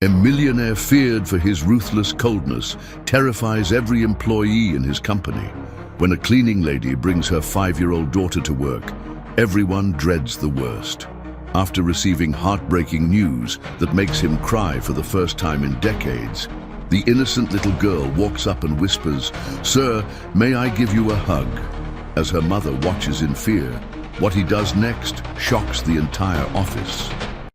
A millionaire feared for his ruthless coldness terrifies every employee in his company. When a cleaning lady brings her 5-year-old daughter to work, everyone dreads the worst. After receiving heartbreaking news that makes him cry for the first time in decades, the innocent little girl walks up and whispers, "Sir, may I give you a hug?" As her mother watches in fear, what he does next shocks the entire office.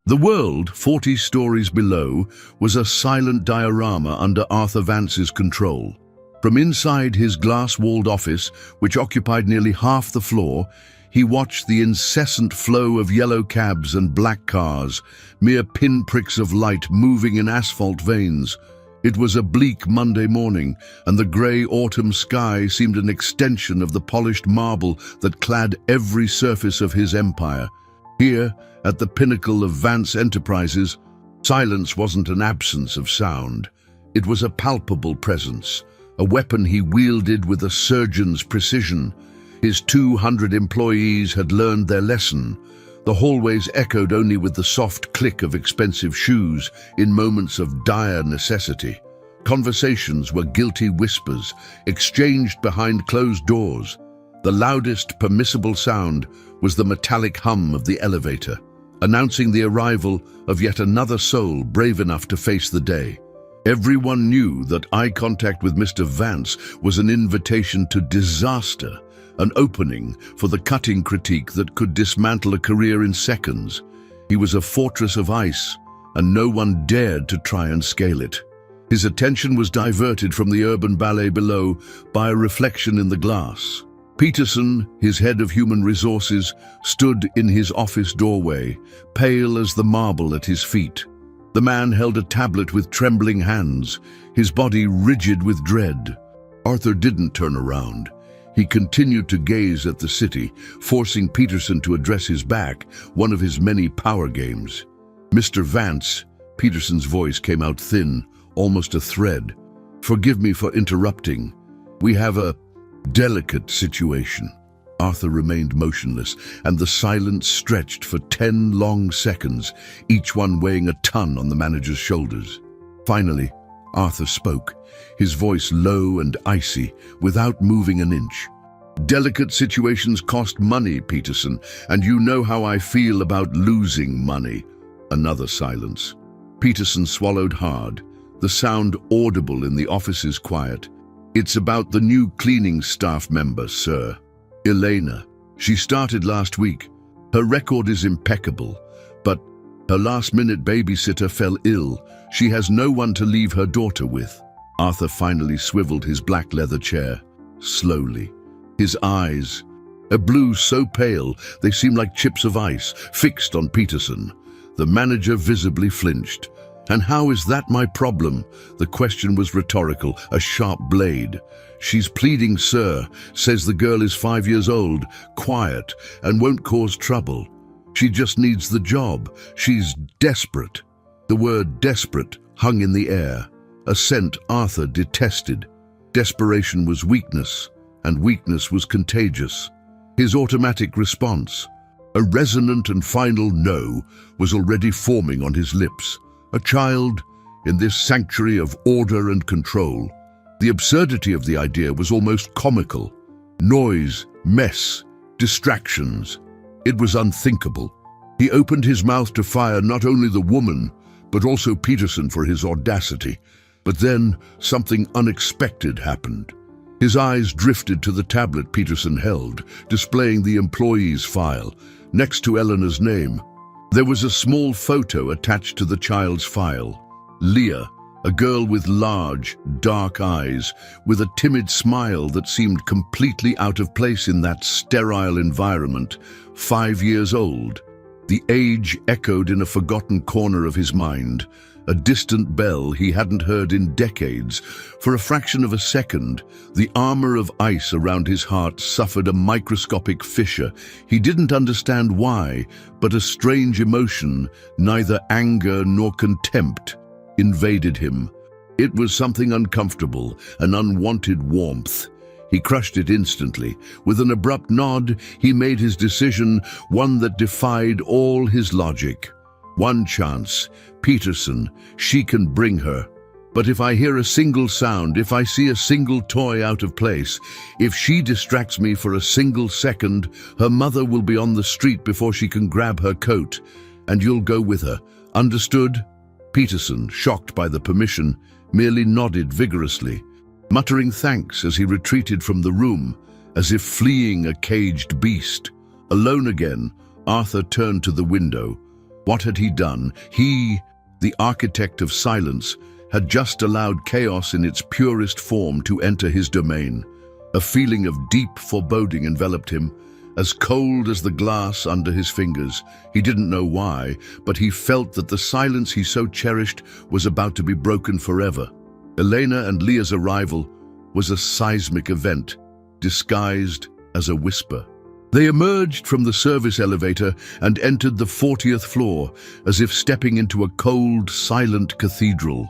The world, 40 stories below, was a silent diorama under Arthur Vance's control. From inside his glass-walled office, which occupied nearly half the floor, he watched the incessant flow of yellow cabs and black cars, mere pinpricks of light moving in asphalt veins. It was a bleak Monday morning, and the grey autumn sky seemed an extension of the polished marble that clad every surface of his empire. Here, at the pinnacle of Vance Enterprises, silence wasn't an absence of sound. It was a palpable presence, a weapon he wielded with a surgeon's precision. His 200 employees had learned their lesson. The hallways echoed only with the soft click of expensive shoes in moments of dire necessity. Conversations were guilty whispers, exchanged behind closed doors. The loudest permissible sound was the metallic hum of the elevator, announcing the arrival of yet another soul brave enough to face the day. Everyone knew that eye contact with Mr. Vance was an invitation to disaster, an opening for the cutting critique that could dismantle a career in seconds. He was a fortress of ice, and no one dared to try and scale it. His attention was diverted from the urban ballet below by a reflection in the glass. Peterson, his head of human resources, stood in his office doorway, pale as the marble at his feet. The man held a tablet with trembling hands, his body rigid with dread. Arthur didn't turn around. He continued to gaze at the city, forcing Peterson to address his back, one of his many power games. "Mr. Vance," Peterson's voice came out thin, almost a thread. "Forgive me for interrupting. We have a delicate situation." Arthur remained motionless, and the silence stretched for 10 long seconds, each one weighing a ton on the manager's shoulders. Finally, Arthur spoke, his voice low and icy, without moving an inch. "Delicate situations cost money, Peterson, and you know how I feel about losing money." Another silence. Peterson swallowed hard, the sound audible in the office's quiet. "It's about the new cleaning staff member, sir. Elena. She started last week. Her record is impeccable, but her last-minute babysitter fell ill. She has no one to leave her daughter with." Arthur finally swiveled his black leather chair, slowly. His eyes, a blue so pale they seemed like chips of ice, fixed on Peterson. The manager visibly flinched. "And how is that my problem?" The question was rhetorical, a sharp blade. "She's pleading, sir, says the girl is 5 years old, quiet, and won't cause trouble. She just needs the job. She's desperate." The word desperate hung in the air, a scent Arthur detested. Desperation was weakness, and weakness was contagious. His automatic response, a resonant and final no, was already forming on his lips. A child in this sanctuary of order and control. The absurdity of the idea was almost comical. Noise, mess, distractions. It was unthinkable. He opened his mouth to fire not only the woman, but also Peterson for his audacity. But then something unexpected happened. His eyes drifted to the tablet Peterson held, displaying the employee's file. Next to Eleanor's name, there was a small photo attached to the child's file. Leah, a girl with large, dark eyes, with a timid smile that seemed completely out of place in that sterile environment, 5 years old. The age echoed in a forgotten corner of his mind, a distant bell he hadn't heard in decades. For a fraction of a second, the armor of ice around his heart suffered a microscopic fissure. He didn't understand why, but a strange emotion, neither anger nor contempt, invaded him. It was something uncomfortable, an unwanted warmth. He crushed it instantly. With an abrupt nod, he made his decision, one that defied all his logic. One chance. Peterson, she can bring her. But if I hear a single sound, if I see a single toy out of place, if she distracts me for a single second, her mother will be on the street before she can grab her coat, and you'll go with her. Understood? Peterson, shocked by the permission, merely nodded vigorously, muttering thanks as he retreated from the room, as if fleeing a caged beast. Alone again, Arthur turned to the window. What had he done? He, the architect of silence, had just allowed chaos in its purest form to enter his domain. A feeling of deep foreboding enveloped him, as cold as the glass under his fingers. He didn't know why, but he felt that the silence he so cherished was about to be broken forever. Elena and Leah's arrival was a seismic event, disguised as a whisper. They emerged from the service elevator and entered the 40th floor, as if stepping into a cold, silent cathedral.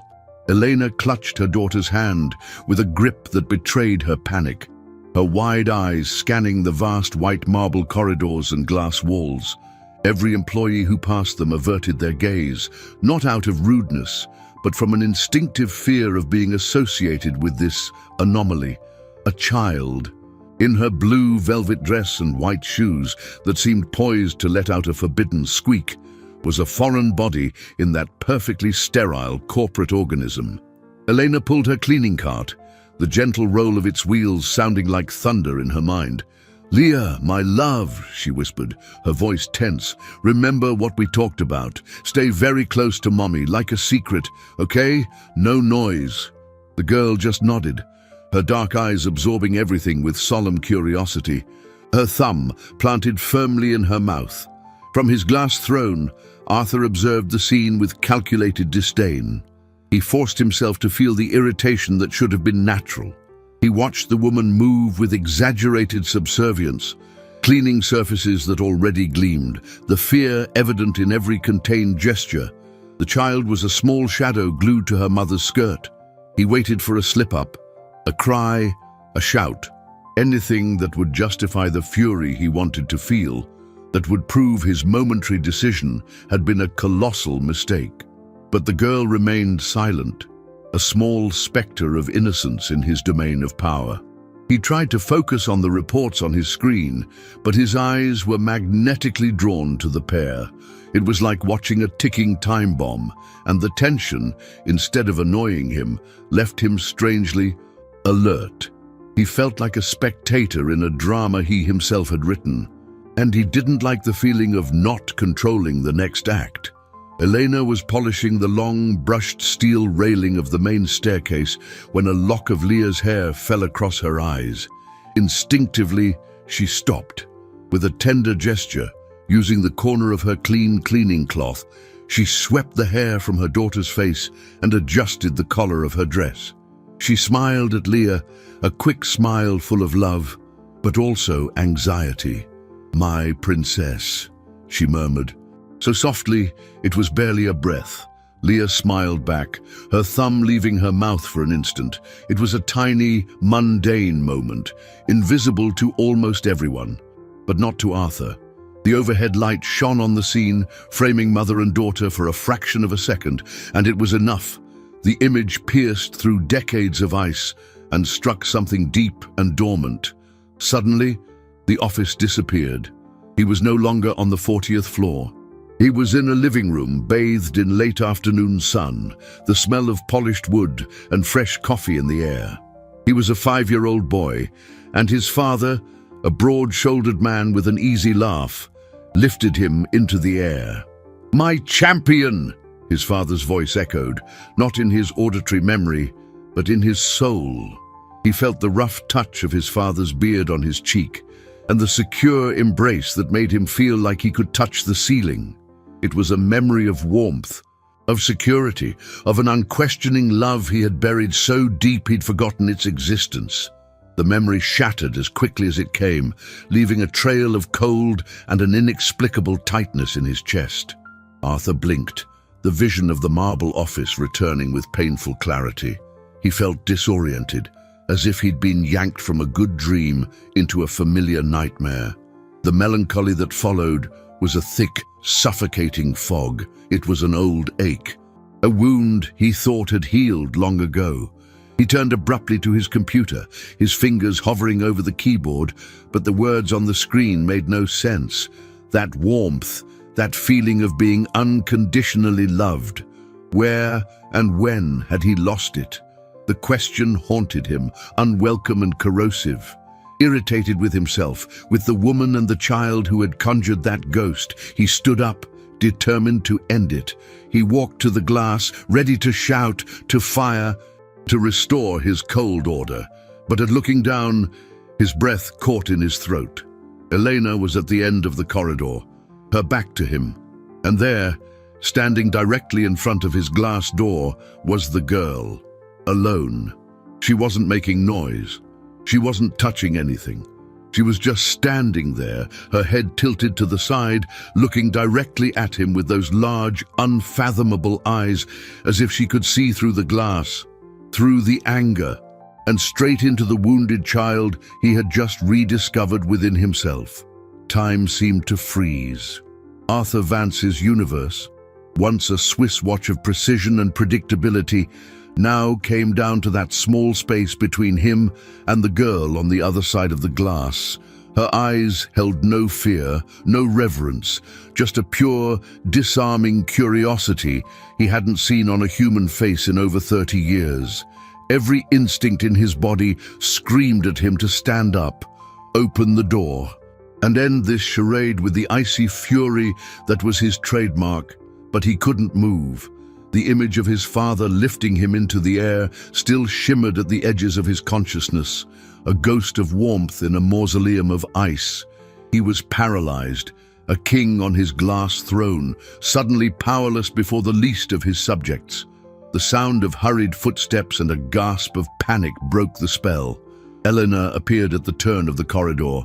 Elena clutched her daughter's hand with a grip that betrayed her panic, her wide eyes scanning the vast white marble corridors and glass walls. Every employee who passed them averted their gaze, not out of rudeness, but from an instinctive fear of being associated with this anomaly. A child, in her blue velvet dress and white shoes that seemed poised to let out a forbidden squeak, was a foreign body in that perfectly sterile corporate organism. Elena pulled her cleaning cart, the gentle roll of its wheels sounding like thunder in her mind. "Leah, my love," she whispered, her voice tense. "Remember what we talked about. Stay very close to Mommy, like a secret, okay? No noise." The girl just nodded, her dark eyes absorbing everything with solemn curiosity, her thumb planted firmly in her mouth. From his glass throne, Arthur observed the scene with calculated disdain. He forced himself to feel the irritation that should have been natural. He watched the woman move with exaggerated subservience, cleaning surfaces that already gleamed, the fear evident in every contained gesture. The child was a small shadow glued to her mother's skirt. He waited for a slip-up, a cry, a shout, anything that would justify the fury he wanted to feel, that would prove his momentary decision had been a colossal mistake. But the girl remained silent, a small specter of innocence in his domain of power. He tried to focus on the reports on his screen, but his eyes were magnetically drawn to the pair. It was like watching a ticking time bomb, and the tension, instead of annoying him, left him strangely alert. He felt like a spectator in a drama he himself had written, and he didn't like the feeling of not controlling the next act. Elena was polishing the long, brushed steel railing of the main staircase when a lock of Leah's hair fell across her eyes. Instinctively, she stopped. With a tender gesture, using the corner of her clean cleaning cloth, she swept the hair from her daughter's face and adjusted the collar of her dress. She smiled at Leah, a quick smile full of love, but also anxiety. "My princess," she murmured. So softly, it was barely a breath. Leah smiled back, her thumb leaving her mouth for an instant. It was a tiny, mundane moment, invisible to almost everyone, but not to Arthur. The overhead light shone on the scene, framing mother and daughter for a fraction of a second, and it was enough. The image pierced through decades of ice and struck something deep and dormant. Suddenly, the office disappeared. He was no longer on the 40th floor. He was in a living room, bathed in late afternoon sun, the smell of polished wood and fresh coffee in the air. He was a 5-year-old boy, and his father, a broad-shouldered man with an easy laugh, lifted him into the air. "My champion!" his father's voice echoed, not in his auditory memory, but in his soul. He felt the rough touch of his father's beard on his cheek, and the secure embrace that made him feel like he could touch the ceiling. It was a memory of warmth, of security, of an unquestioning love he had buried so deep he'd forgotten its existence. The memory shattered as quickly as it came, leaving a trail of cold and an inexplicable tightness in his chest. Arthur blinked, the vision of the marble office returning with painful clarity. He felt disoriented, as if he'd been yanked from a good dream into a familiar nightmare. The melancholy that followed was a thick, suffocating fog. It was an old ache, a wound he thought had healed long ago. He turned abruptly to his computer, his fingers hovering over the keyboard, but the words on the screen made no sense. That warmth, that feeling of being unconditionally loved. Where and when had he lost it? The question haunted him, unwelcome and corrosive. Irritated with himself, with the woman and the child who had conjured that ghost, he stood up, determined to end it. He walked to the glass, ready to shout, to fire, to restore his cold order. But at looking down, his breath caught in his throat. Elena was at the end of the corridor, her back to him, and there, standing directly in front of his glass door, was the girl, alone. She wasn't making noise. She wasn't touching anything. She was just standing there, her head tilted to the side, looking directly at him with those large, unfathomable eyes, as if she could see through the glass, through the anger, and straight into the wounded child he had just rediscovered within himself. Time seemed to freeze. Arthur Vance's universe, once a Swiss watch of precision and predictability, now came down to that small space between him and the girl on the other side of the glass. Her eyes held no fear, no reverence, just a pure, disarming curiosity he hadn't seen on a human face in over 30 years. Every instinct in his body screamed at him to stand up, open the door, and end this charade with the icy fury that was his trademark. But he couldn't move. The image of his father lifting him into the air still shimmered at the edges of his consciousness, a ghost of warmth in a mausoleum of ice. He was paralyzed, a king on his glass throne, suddenly powerless before the least of his subjects. The sound of hurried footsteps and a gasp of panic broke the spell. Eleanor appeared at the turn of the corridor,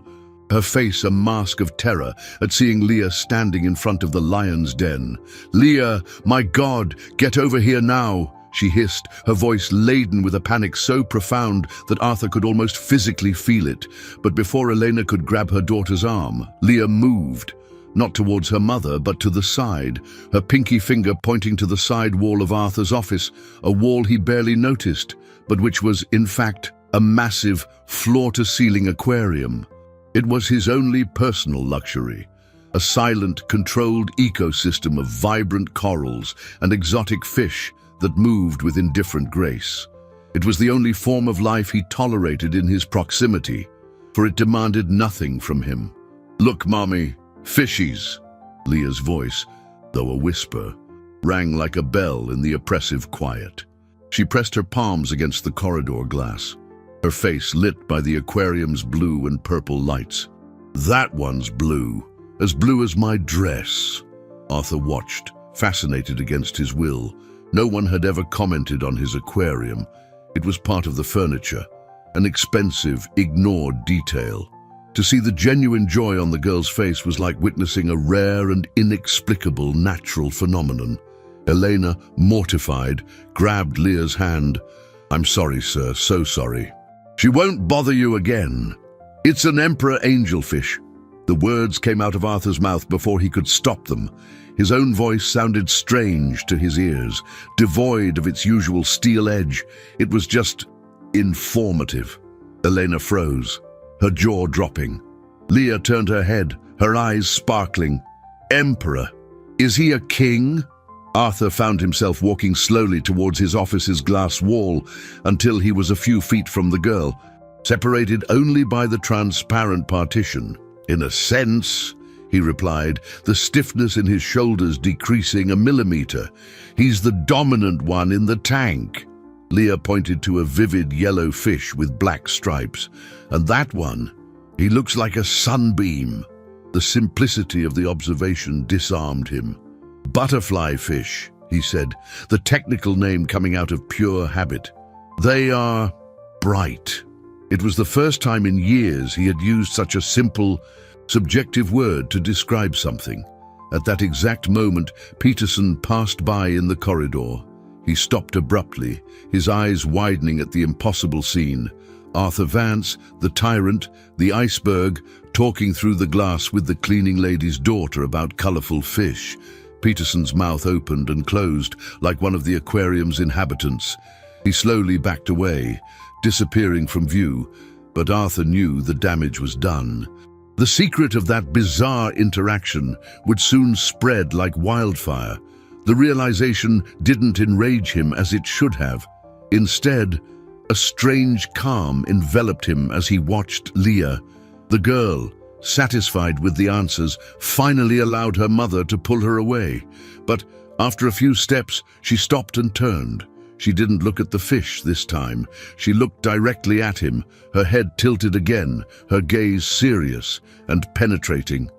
her face a mask of terror at seeing Leah standing in front of the lion's den. "Leah, my God, get over here now!" she hissed, her voice laden with a panic so profound that Arthur could almost physically feel it. But before Elena could grab her daughter's arm, Leah moved, not towards her mother, but to the side, her pinky finger pointing to the side wall of Arthur's office, a wall he barely noticed, but which was, in fact, a massive, floor-to-ceiling aquarium. It was his only personal luxury, a silent, controlled ecosystem of vibrant corals and exotic fish that moved with indifferent grace. It was the only form of life he tolerated in his proximity, for it demanded nothing from him. "Look, Mommy, fishies!" Leah's voice, though a whisper, rang like a bell in the oppressive quiet. She pressed her palms against the corridor glass, her face lit by the aquarium's blue and purple lights. "That one's blue as my dress." Arthur watched, fascinated against his will. No one had ever commented on his aquarium. It was part of the furniture, an expensive, ignored detail. To see the genuine joy on the girl's face was like witnessing a rare and inexplicable natural phenomenon. Elena, mortified, grabbed Leah's hand. "I'm sorry, sir, so sorry." "She won't bother you again. It's an emperor angelfish." The words came out of Arthur's mouth before he could stop them. His own voice sounded strange to his ears, devoid of its usual steel edge. It was just informative. Elena froze, her jaw dropping. Leah turned her head, her eyes sparkling. "Emperor? Is he a king?" Arthur found himself walking slowly towards his office's glass wall until he was a few feet from the girl, separated only by the transparent partition. "In a sense," he replied, the stiffness in his shoulders decreasing a millimeter. "He's the dominant one in the tank." Leah pointed to a vivid yellow fish with black stripes. "And that one, he looks like a sunbeam." The simplicity of the observation disarmed him. "Butterfly fish," he said, the technical name coming out of pure habit. "They are bright." It was the first time in years he had used such a simple, subjective word to describe something. At that exact moment, Peterson passed by in the corridor. He stopped abruptly, his eyes widening at the impossible scene. Arthur Vance, the tyrant, the iceberg, talking through the glass with the cleaning lady's daughter about colorful fish. Peterson's mouth opened and closed like one of the aquarium's inhabitants. He slowly backed away, disappearing from view, but Arthur knew the damage was done. The secret of that bizarre interaction would soon spread like wildfire. The realization didn't enrage him as it should have. Instead, a strange calm enveloped him as he watched Leah. The girl, satisfied with the answers, finally allowed her mother to pull her away. But after a few steps, she stopped and turned. She didn't look at the fish this time. She looked directly at him, her head tilted again, her gaze serious and penetrating.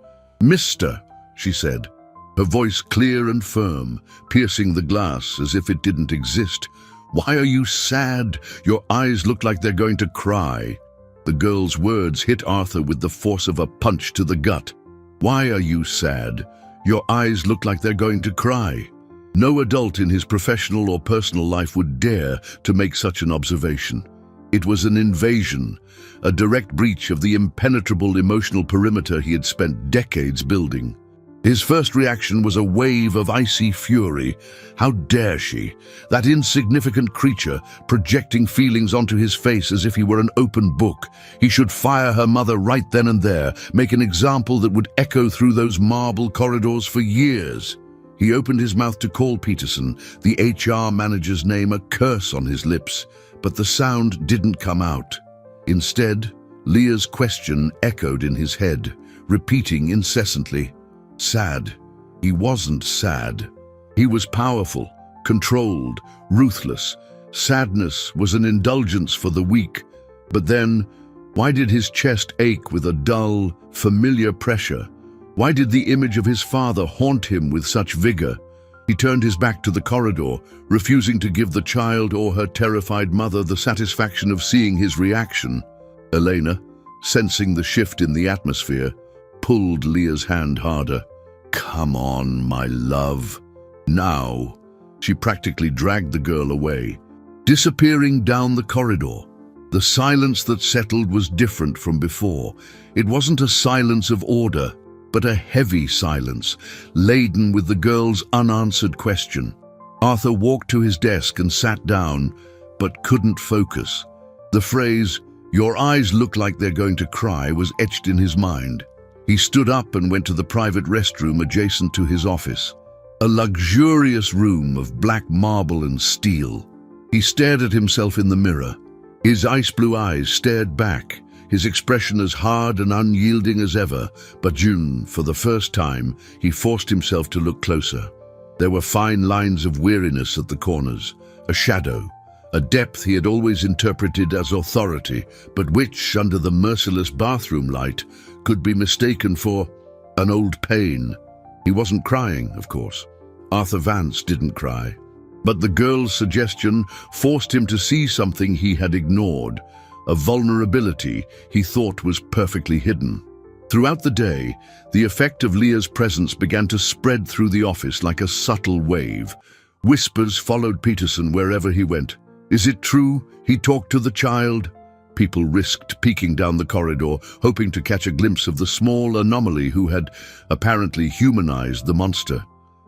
"Mister," she said, her voice clear and firm, piercing the glass as if it didn't exist. "Why are you sad? Your eyes look like they're going to cry." The girl's words hit Arthur with the force of a punch to the gut. "Why are you sad? Your eyes look like they're going to cry." No adult in his professional or personal life would dare to make such an observation. It was an invasion, a direct breach of the impenetrable emotional perimeter he had spent decades building. His first reaction was a wave of icy fury. How dare she, that insignificant creature, projecting feelings onto his face as if he were an open book. He should fire her mother right then and there, make an example that would echo through those marble corridors for years. He opened his mouth to call Peterson, the HR manager's name, a curse on his lips, but the sound didn't come out. Instead, Leah's question echoed in his head, repeating incessantly. Sad. He wasn't sad. He was powerful, controlled, ruthless. Sadness was an indulgence for the weak. But then, why did his chest ache with a dull, familiar pressure? Why did the image of his father haunt him with such vigor? He turned his back to the corridor, refusing to give the child or her terrified mother the satisfaction of seeing his reaction. Elena, sensing the shift in the atmosphere, pulled Leah's hand harder. "Come on, my love." Now, she practically dragged the girl away, disappearing down the corridor. The silence that settled was different from before. It wasn't a silence of order, but a heavy silence, laden with the girl's unanswered question. Arthur walked to his desk and sat down, but couldn't focus. The phrase, "Your eyes look like they're going to cry," was etched in his mind. He stood up and went to the private restroom adjacent to his office, a luxurious room of black marble and steel. He stared at himself in the mirror. His ice blue eyes stared back, his expression as hard and unyielding as ever, but for the first time, he forced himself to look closer. There were fine lines of weariness at the corners, a shadow, a depth he had always interpreted as authority, but which, under the merciless bathroom light, could be mistaken for an old pain. He wasn't crying, of course. Arthur Vance didn't cry. But the girl's suggestion forced him to see something he had ignored, a vulnerability he thought was perfectly hidden. Throughout the day, the effect of Leah's presence began to spread through the office like a subtle wave. Whispers followed Peterson wherever he went. Is it true he talked to the child? People risked peeking down the corridor, hoping to catch a glimpse of the small anomaly who had apparently humanized the monster.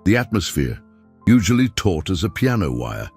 The atmosphere, usually taut as a piano wire,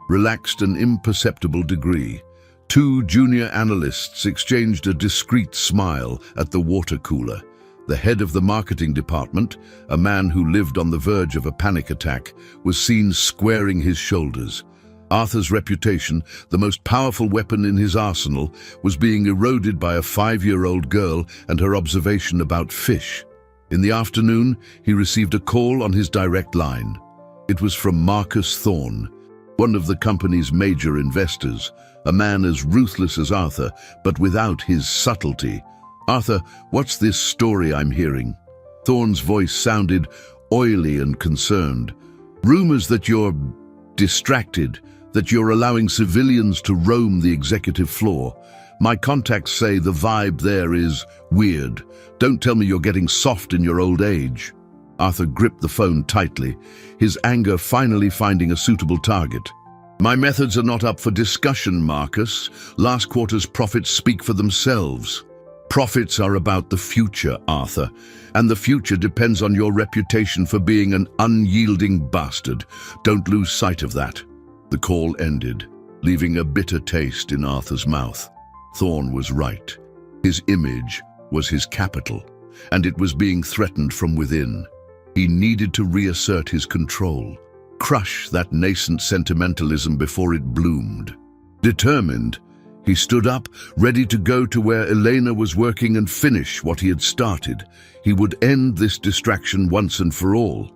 relaxed an imperceptible degree. Two junior analysts exchanged a discreet smile at the water cooler. The head of the marketing department, a man who lived on the verge of a panic attack, was seen squaring his shoulders. Arthur's reputation, the most powerful weapon in his arsenal, was being eroded by a 5-year-old girl and her observation about fish. In the afternoon, he received a call on his direct line. It was from Marcus Thorne, one of the company's major investors, a man as ruthless as Arthur, but without his subtlety. "Arthur, what's this story I'm hearing?" Thorne's voice sounded oily and concerned. "Rumors that you're distracted, that you're allowing civilians to roam the executive floor. My contacts say the vibe there is weird. Don't tell me you're getting soft in your old age." Arthur gripped the phone tightly, his anger finally finding a suitable target. My methods are not up for discussion, Marcus. Last quarter's profits speak for themselves. Profits are about the future, Arthur, and the future depends on your reputation for being an unyielding bastard. Don't lose sight of that. The call ended, leaving a bitter taste in Arthur's mouth. Thorne was right. His image was his capital, and it was being threatened from within. He needed to reassert his control, crush that nascent sentimentalism before it bloomed. Determined, he stood up, ready to go to where Elena was working and finish what he had started. He would end this distraction once and for all.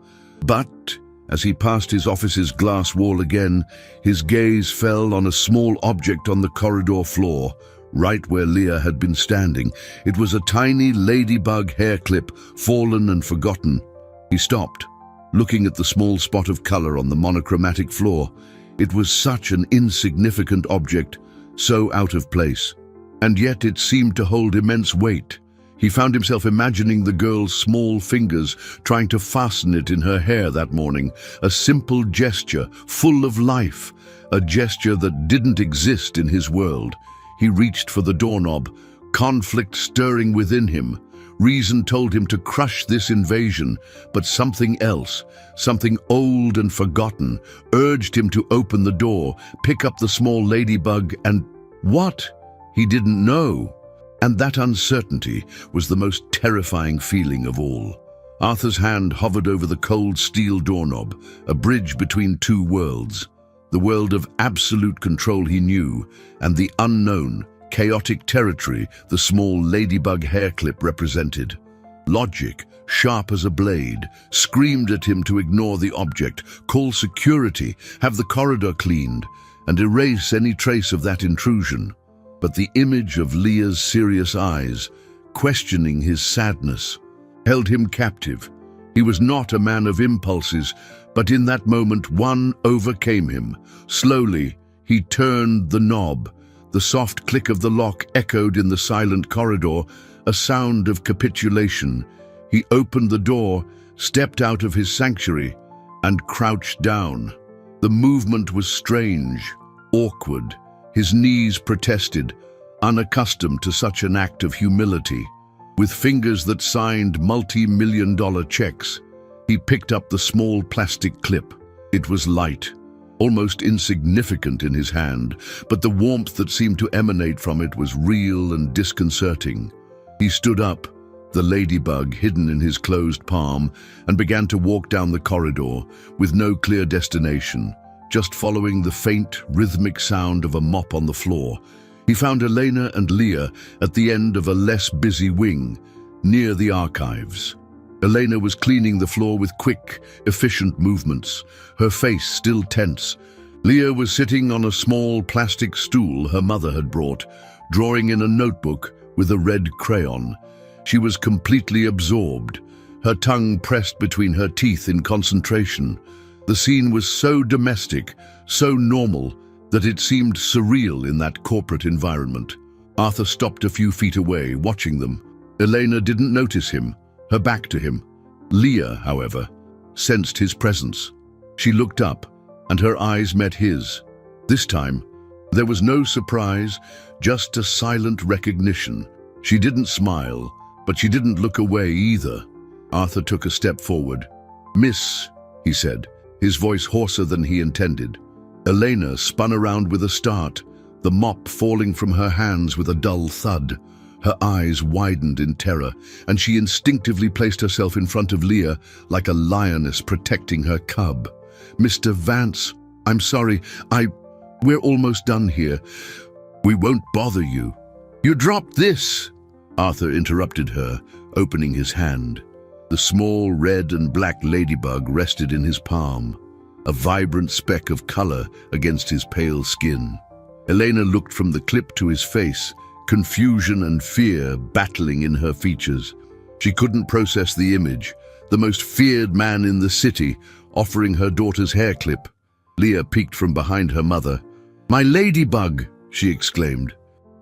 But as he passed his office's glass wall again, his gaze fell on a small object on the corridor floor, right where Leah had been standing. It was a tiny ladybug hair clip, fallen and forgotten. He stopped, looking at the small spot of color on the monochromatic floor. It was such an insignificant object, so out of place, and yet it seemed to hold immense weight. He found himself imagining the girl's small fingers trying to fasten it in her hair that morning, a simple gesture, full of life, a gesture that didn't exist in his world. He reached for the doorknob, conflict stirring within him. Reason told him to crush this invasion, but something else, something old and forgotten, urged him to open the door, pick up the small ladybug, and what? He didn't know. And that uncertainty was the most terrifying feeling of all. Arthur's hand hovered over the cold steel doorknob, a bridge between two worlds. The world of absolute control he knew, and the unknown, chaotic territory the small ladybug hair clip represented. Logic, sharp as a blade, screamed at him to ignore the object, call security, have the corridor cleaned, and erase any trace of that intrusion. But the image of Leah's serious eyes, questioning his sadness, held him captive. He was not a man of impulses, but in that moment one overcame him. Slowly, he turned the knob. The soft click of the lock echoed in the silent corridor, a sound of capitulation. He opened the door, stepped out of his sanctuary, and crouched down. The movement was strange, awkward. His knees protested, unaccustomed to such an act of humility. With fingers that signed multi-million-dollar checks, he picked up the small plastic clip. It was light, almost insignificant in his hand, but the warmth that seemed to emanate from it was real and disconcerting. He stood up, the ladybug hidden in his closed palm, and began to walk down the corridor with no clear destination, just following the faint, rhythmic sound of a mop on the floor. He found Elena and Leah at the end of a less busy wing, near the archives. Elena was cleaning the floor with quick, efficient movements, her face still tense. Leah was sitting on a small plastic stool her mother had brought, drawing in a notebook with a red crayon. She was completely absorbed, her tongue pressed between her teeth in concentration. The scene was so domestic, so normal, that it seemed surreal in that corporate environment. Arthur stopped a few feet away, watching them. Elena didn't notice him, her back to him. Leah, however, sensed his presence. She looked up, and her eyes met his. This time, there was no surprise, just a silent recognition. She didn't smile, but she didn't look away either. Arthur took a step forward. "Miss," he said, his voice hoarser than he intended. Elena spun around with a start, the mop falling from her hands with a dull thud. Her eyes widened in terror, and she instinctively placed herself in front of Leah like a lioness protecting her cub. "Mr. Vance, I'm sorry, we're almost done here. We won't bother you." "You dropped this!" Arthur interrupted her, opening his hand. The small red and black ladybug rested in his palm, a vibrant speck of color against his pale skin. Elena looked from the clip to his face, confusion and fear battling in her features. She couldn't process the image, the most feared man in the city, offering her daughter's hair clip. Leah peeked from behind her mother. "My ladybug!" she exclaimed,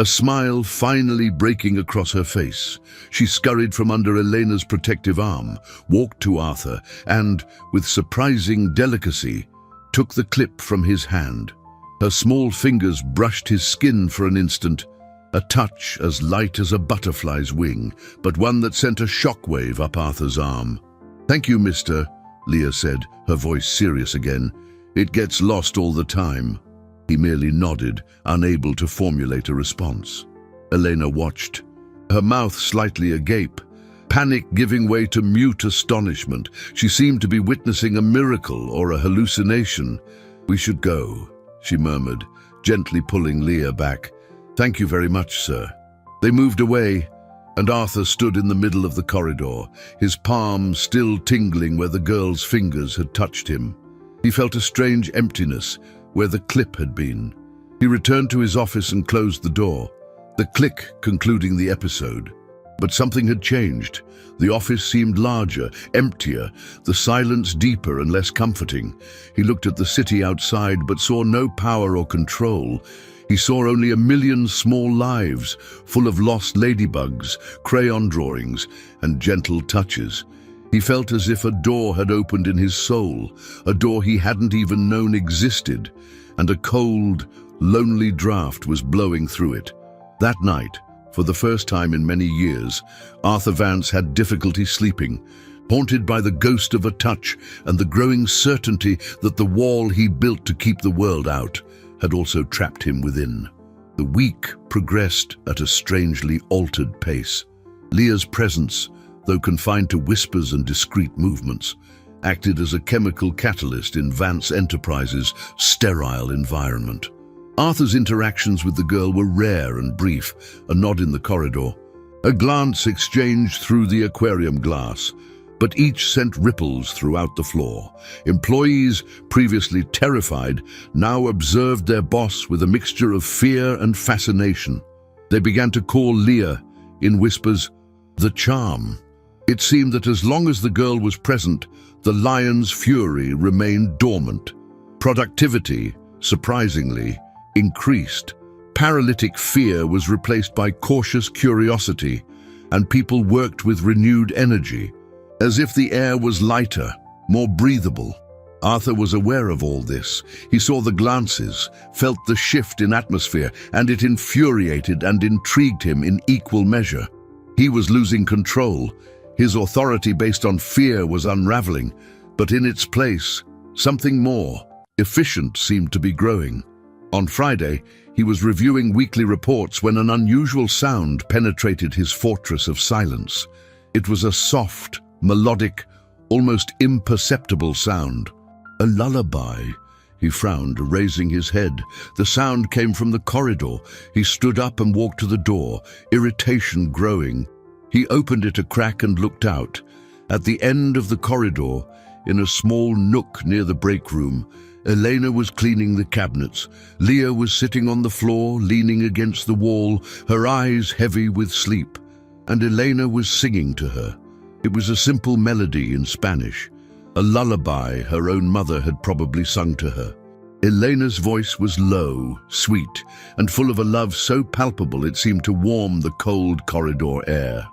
a smile finally breaking across her face. She scurried from under Elena's protective arm, walked to Arthur, and, with surprising delicacy, took the clip from his hand. Her small fingers brushed his skin for an instant, a touch as light as a butterfly's wing, but one that sent a shockwave up Arthur's arm. "Thank you, mister," Leah said, her voice serious again. "It gets lost all the time." He merely nodded, unable to formulate a response. Elena watched, her mouth slightly agape, panic giving way to mute astonishment. She seemed to be witnessing a miracle or a hallucination. "We should go," she murmured, gently pulling Leah back. "Thank you very much, sir." They moved away, and Arthur stood in the middle of the corridor, his palm still tingling where the girl's fingers had touched him. He felt a strange emptiness where the clip had been. He returned to his office and closed the door, the click concluding the episode. But something had changed. The office seemed larger, emptier, the silence deeper and less comforting. He looked at the city outside but saw no power or control. He saw only a million small lives, full of lost ladybugs, crayon drawings, and gentle touches. He felt as if a door had opened in his soul, a door he hadn't even known existed, and a cold, lonely draft was blowing through it. That night, for the first time in many years, Arthur Vance had difficulty sleeping, haunted by the ghost of a touch and the growing certainty that the wall he built to keep the world out had also trapped him within. The week progressed at a strangely altered pace. Leah's presence, though confined to whispers and discreet movements, acted as a chemical catalyst in Vance Enterprises' sterile environment. Arthur's interactions with the girl were rare and brief, a nod in the corridor, a glance exchanged through the aquarium glass, but each sent ripples throughout the floor. Employees, previously terrified, now observed their boss with a mixture of fear and fascination. They began to call Leah, in whispers, the charm. It seemed that as long as the girl was present, the lion's fury remained dormant. Productivity, surprisingly, increased. Paralytic fear was replaced by cautious curiosity, and people worked with renewed energy, as if the air was lighter, more breathable. Arthur was aware of all this. He saw the glances, felt the shift in atmosphere, and it infuriated and intrigued him in equal measure. He was losing control. His authority based on fear was unraveling, but in its place, something more efficient seemed to be growing. On Friday, he was reviewing weekly reports when an unusual sound penetrated his fortress of silence. It was a soft, melodic, almost imperceptible sound. A lullaby. He frowned, raising his head. The sound came from the corridor. He stood up and walked to the door, irritation growing. He opened it a crack and looked out. At the end of the corridor, in a small nook near the break room, Elena was cleaning the cabinets. Leah was sitting on the floor, leaning against the wall, her eyes heavy with sleep. And Elena was singing to her. It was a simple melody in Spanish, a lullaby her own mother had probably sung to her. Elena's voice was low, sweet, and full of a love so palpable it seemed to warm the cold corridor air.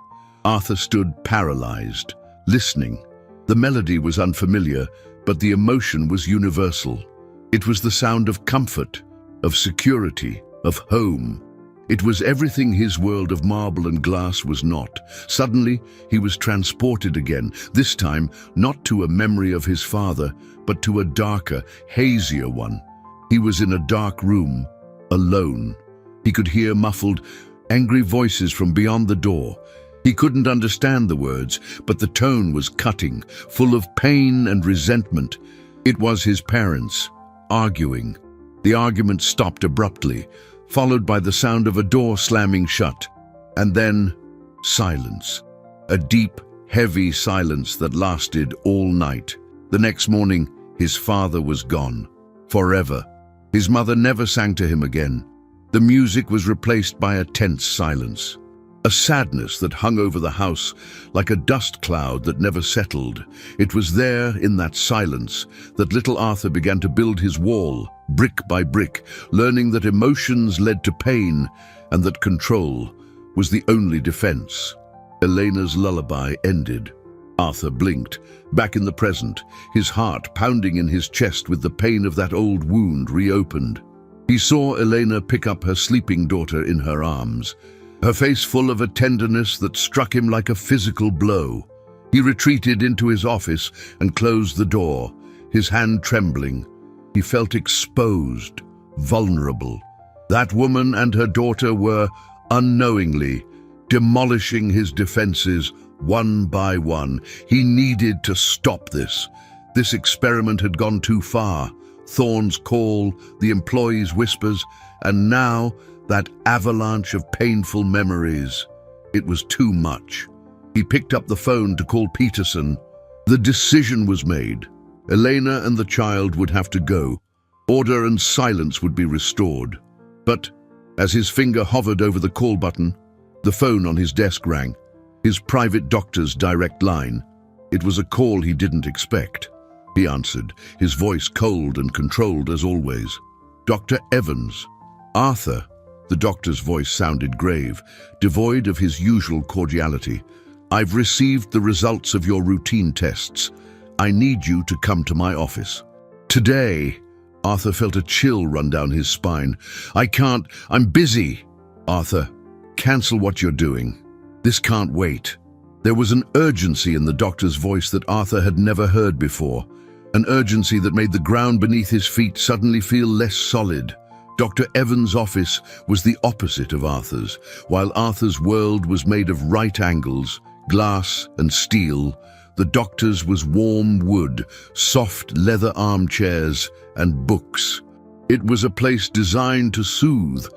Arthur stood paralyzed, listening. The melody was unfamiliar, but the emotion was universal. It was the sound of comfort, of security, of home. It was everything his world of marble and glass was not. Suddenly, he was transported again, this time not to a memory of his father, but to a darker, hazier one. He was in a dark room, alone. He could hear muffled, angry voices from beyond the door. He couldn't understand the words, but the tone was cutting, full of pain and resentment. It was his parents, arguing. The argument stopped abruptly, followed by the sound of a door slamming shut. And then, silence. A deep, heavy silence that lasted all night. The next morning, his father was gone. Forever. His mother never sang to him again. The music was replaced by a tense silence. A sadness that hung over the house like a dust cloud that never settled. It was there, in that silence, that little Arthur began to build his wall, brick by brick, learning that emotions led to pain and that control was the only defense. Elena's lullaby ended. Arthur blinked, back in the present, his heart pounding in his chest with the pain of that old wound reopened. He saw Elena pick up her sleeping daughter in her arms, her face full of a tenderness that struck him like a physical blow. He retreated into his office and closed the door, his hand trembling. He felt exposed, vulnerable. That woman and her daughter were, unknowingly, demolishing his defenses one by one. He needed to stop this. This experiment had gone too far. Thorne's call, the employees' whispers, and now that avalanche of painful memories. It was too much. He picked up the phone to call Peterson. The decision was made. Elena and the child would have to go. Order and silence would be restored. But as his finger hovered over the call button, the phone on his desk rang. His private doctor's direct line. It was a call he didn't expect. He answered, his voice cold and controlled as always. Dr. Evans. Arthur. The doctor's voice sounded grave, devoid of his usual cordiality. I've received the results of your routine tests. I need you to come to my office. Today. Arthur felt a chill run down his spine. I can't. I'm busy. Arthur, cancel what you're doing. This can't wait. There was an urgency in the doctor's voice that Arthur had never heard before. An urgency that made the ground beneath his feet suddenly feel less solid. Dr. Evans' office was the opposite of Arthur's. While Arthur's world was made of right angles, glass and steel, the doctor's was warm wood, soft leather armchairs, and books. It was a place designed to soothe,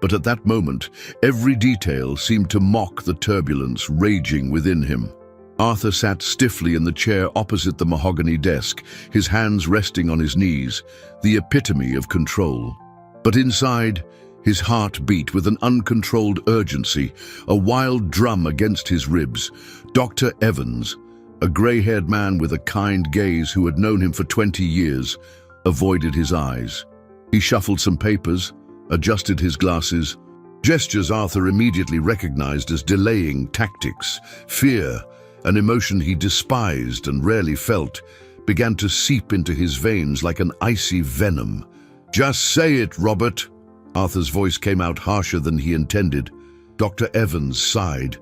but at that moment, every detail seemed to mock the turbulence raging within him. Arthur sat stiffly in the chair opposite the mahogany desk, his hands resting on his knees, the epitome of control. But inside, his heart beat with an uncontrolled urgency, a wild drum against his ribs. Dr. Evans, a grey-haired man with a kind gaze who had known him for 20 years, avoided his eyes. He shuffled some papers, adjusted his glasses. Gestures Arthur immediately recognized as delaying tactics. Fear, an emotion he despised and rarely felt, began to seep into his veins like an icy venom. Just say it, Robert. Arthur's voice came out harsher than he intended. Dr. Evans sighed,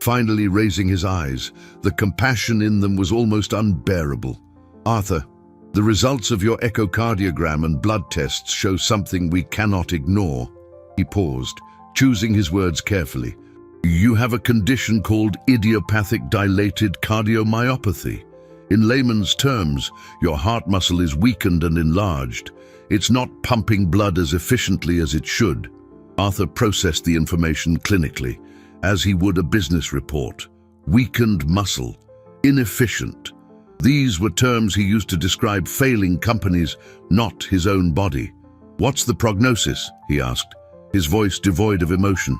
finally raising his eyes. The compassion in them was almost unbearable. Arthur, the results of your echocardiogram and blood tests show something we cannot ignore. He paused, choosing his words carefully. You have a condition called idiopathic dilated cardiomyopathy. In layman's terms, your heart muscle is weakened and enlarged. It's not pumping blood as efficiently as it should. Arthur processed the information clinically, as he would a business report. Weakened muscle. Inefficient. These were terms he used to describe failing companies, not his own body. What's the prognosis? He asked, his voice devoid of emotion.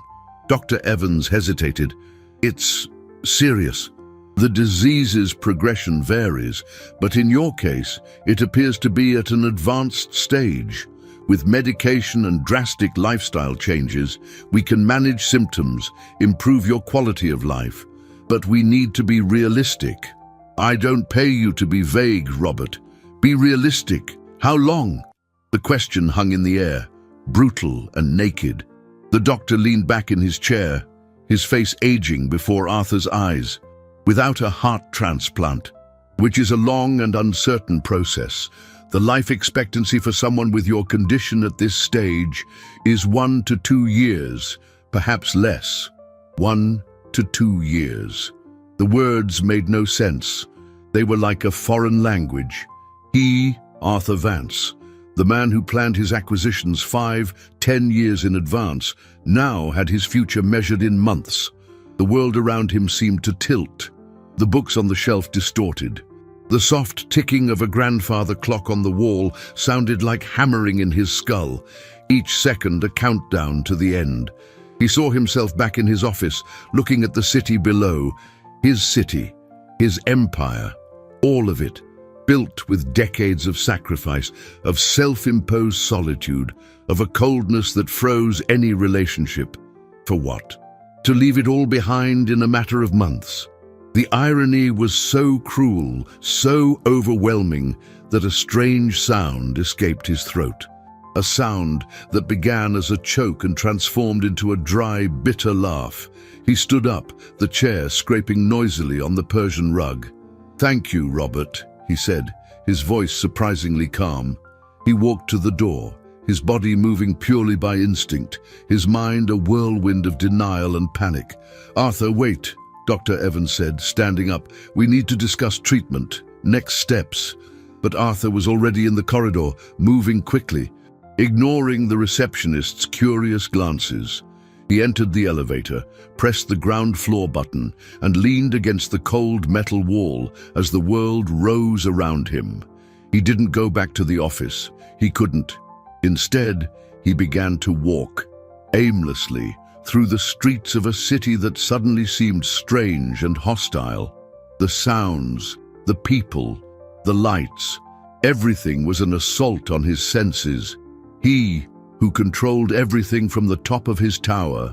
Dr. Evans hesitated. It's serious. The disease's progression varies, but in your case, it appears to be at an advanced stage. With medication and drastic lifestyle changes, we can manage symptoms, improve your quality of life. But we need to be realistic. I don't pay you to be vague, Robert. Be realistic. How long? The question hung in the air, brutal and naked. The doctor leaned back in his chair, his face aging before Arthur's eyes. Without a heart transplant, which is a long and uncertain process, the life expectancy for someone with your condition at this stage is 1 to 2 years, perhaps less. 1 to 2 years. The words made no sense. They were like a foreign language. He, Arthur Vance, the man who planned his acquisitions 5-10 years in advance, now had his future measured in months. The world around him seemed to tilt. The books on the shelf distorted. The soft ticking of a grandfather clock on the wall sounded like hammering in his skull, each second a countdown to the end. He saw himself back in his office, looking at the city below. His city, his empire, all of it, built with decades of sacrifice, of self-imposed solitude, of a coldness that froze any relationship. For what? To leave it all behind in a matter of months. The irony was so cruel, so overwhelming, that a strange sound escaped his throat. a sound that began as a choke and transformed into a dry, bitter laugh. He stood up, the chair scraping noisily on the Persian rug. "Thank you, Robert," he said, his voice surprisingly calm. He walked to the door, his body moving purely by instinct, his mind a whirlwind of denial and panic. "Arthur, wait," Dr. Evans said, standing up. "We need to discuss treatment, next steps." But Arthur was already in the corridor, moving quickly, ignoring the receptionist's curious glances. He entered the elevator, pressed the ground floor button, and leaned against the cold metal wall as the world rose around him. He didn't go back to the office. He couldn't. Instead, he began to walk, aimlessly, through the streets of a city that suddenly seemed strange and hostile. The sounds, the people, the lights, everything was an assault on his senses. He, who controlled everything from the top of his tower,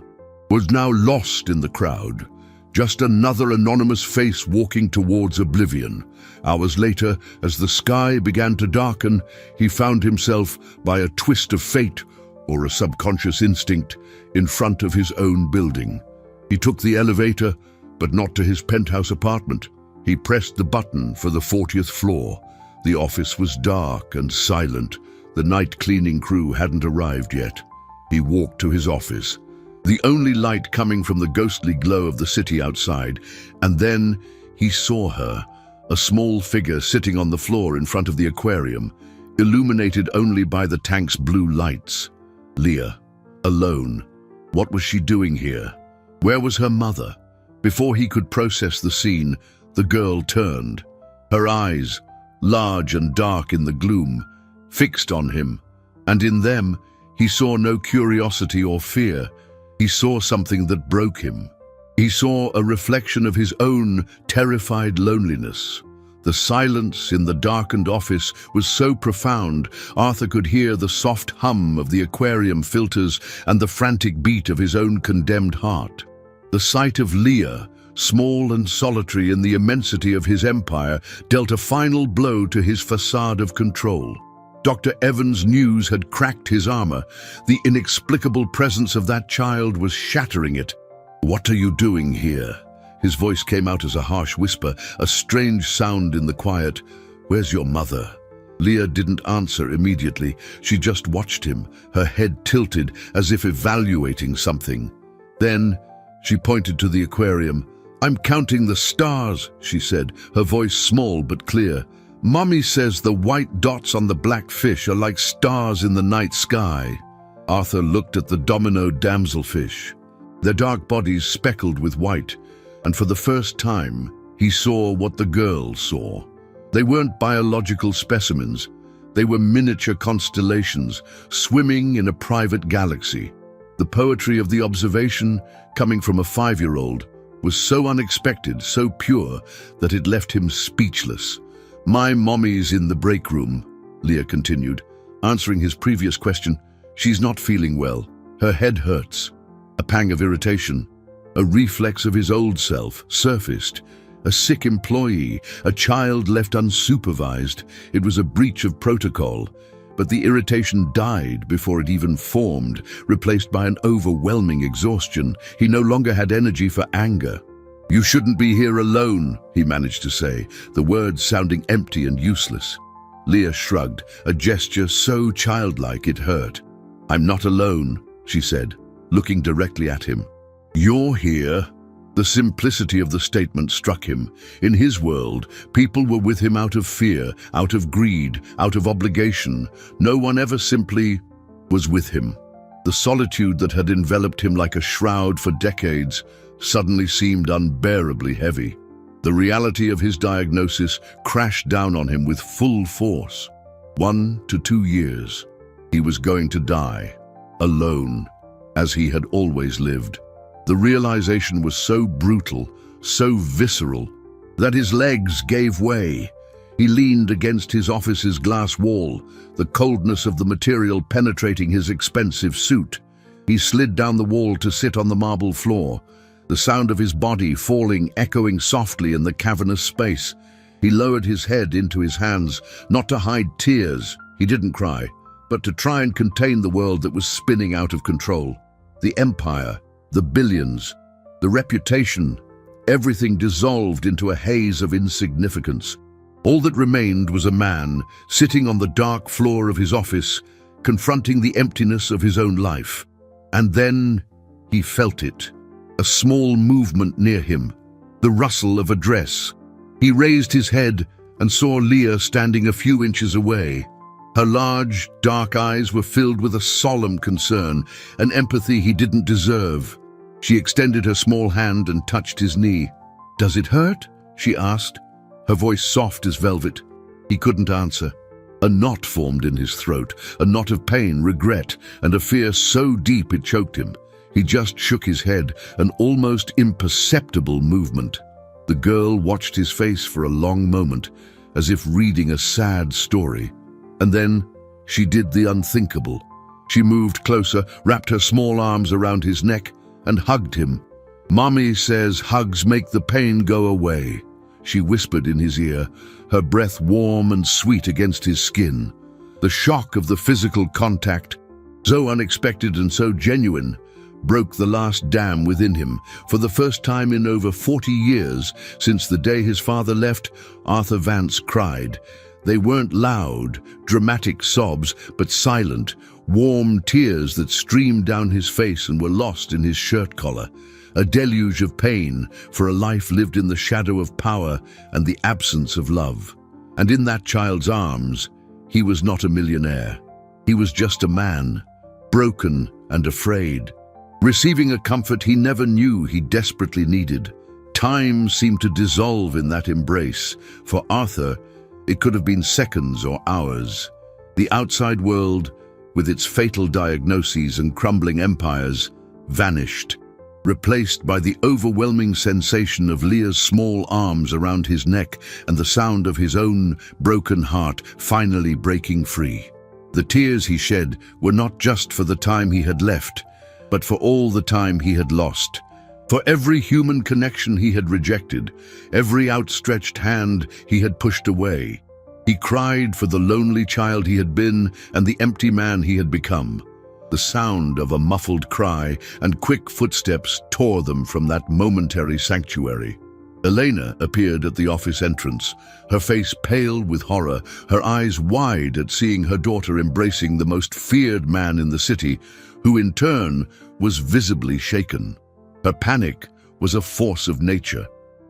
was now lost in the crowd, just another anonymous face walking towards oblivion. Hours later, as the sky began to darken, he found himself, by a twist of fate or a subconscious instinct, in front of his own building. He took the elevator, but not to his penthouse apartment. He pressed the button for the 40th floor. The office was dark and silent. The night cleaning crew hadn't arrived yet. He walked to his office, the only light coming from the ghostly glow of the city outside, and then he saw her, a small figure sitting on the floor in front of the aquarium, illuminated only by the tank's blue lights. Leah, alone. What was she doing here? Where was her mother? Before he could process the scene, the girl turned. Her eyes, large and dark in the gloom, fixed on him, and in them he saw no curiosity or fear. He saw something that broke him. He saw a reflection of his own terrified loneliness. The silence in the darkened office was so profound, Arthur could hear the soft hum of the aquarium filters and the frantic beat of his own condemned heart. The sight of Leah, small and solitary in the immensity of his empire, dealt a final blow to his facade of control. Dr. Evans' news had cracked his armor. The inexplicable presence of that child was shattering it. "What are you doing here?" His voice came out as a harsh whisper, a strange sound in the quiet. "Where's your mother?" Leah didn't answer immediately. She just watched him, her head tilted as if evaluating something. Then she pointed to the aquarium. "I'm counting the stars," she said, her voice small but clear. "Mommy says the white dots on the black fish are like stars in the night sky." Arthur looked at the domino damselfish, their dark bodies speckled with white, and for the first time, he saw what the girl saw. They weren't biological specimens. They were miniature constellations, swimming in a private galaxy. The poetry of the observation, coming from a 5-year-old, was so unexpected, so pure, that it left him speechless. "My mommy's in the break room," Leah continued, answering his previous question. "She's not feeling well. Her head hurts." A pang of irritation, a reflex of his old self, surfaced. A sick employee, a child left unsupervised. It was a breach of protocol. But the irritation died before it even formed, replaced by an overwhelming exhaustion. He no longer had energy for anger. "You shouldn't be here alone," he managed to say, the words sounding empty and useless. Leah shrugged, a gesture so childlike it hurt. "I'm not alone," she said, looking directly at him. "You're here." The simplicity of the statement struck him. In his world, people were with him out of fear, out of greed, out of obligation. No one ever simply was with him. The solitude that had enveloped him like a shroud for decades suddenly seemed unbearably heavy. The reality of his diagnosis crashed down on him with full force. 1 to 2 years. He was going to die, alone, as he had always lived. The realization was so brutal, so visceral, that his legs gave way. He leaned against his office's glass wall, the coldness of the material penetrating his expensive suit. He slid down the wall to sit on the marble floor, the sound of his body falling echoing softly in the cavernous space. He lowered his head into his hands, not to hide tears. He didn't cry, but to try and contain the world that was spinning out of control. The empire, the billions, the reputation, everything dissolved into a haze of insignificance. All that remained was a man sitting on the dark floor of his office, confronting the emptiness of his own life. And then he felt it, a small movement near him, the rustle of a dress. He raised his head and saw Leah standing a few inches away. Her large, dark eyes were filled with a solemn concern, an empathy he didn't deserve. She extended her small hand and touched his knee. "Does it hurt?" she asked, her voice soft as velvet. He couldn't answer. A knot formed in his throat, a knot of pain, regret, and a fear so deep it choked him. He just shook his head, an almost imperceptible movement. The girl watched his face for a long moment, as if reading a sad story. And then she did the unthinkable. She moved closer, wrapped her small arms around his neck, and hugged him. "Mommy says hugs make the pain go away," she whispered in his ear, her breath warm and sweet against his skin. The shock of the physical contact, so unexpected and so genuine, broke the last dam within him. For the first time in over 40 years, since the day his father left, Arthur Vance cried. They weren't loud, dramatic sobs, but silent, warm tears that streamed down his face and were lost in his shirt collar. A deluge of pain for a life lived in the shadow of power and the absence of love. And in that child's arms, he was not a millionaire. He was just a man, broken and afraid, receiving a comfort he never knew he desperately needed. Time seemed to dissolve in that embrace. For Arthur, it could have been seconds or hours. The outside world, with its fatal diagnoses and crumbling empires, vanished, replaced by the overwhelming sensation of Leah's small arms around his neck and the sound of his own broken heart finally breaking free. The tears he shed were not just for the time he had left, but for all the time he had lost. For every human connection he had rejected, every outstretched hand he had pushed away. He cried for the lonely child he had been and the empty man he had become. The sound of a muffled cry and quick footsteps tore them from that momentary sanctuary. Elena appeared at the office entrance, her face pale with horror, her eyes wide at seeing her daughter embracing the most feared man in the city, who in turn was visibly shaken. Her panic was a force of nature,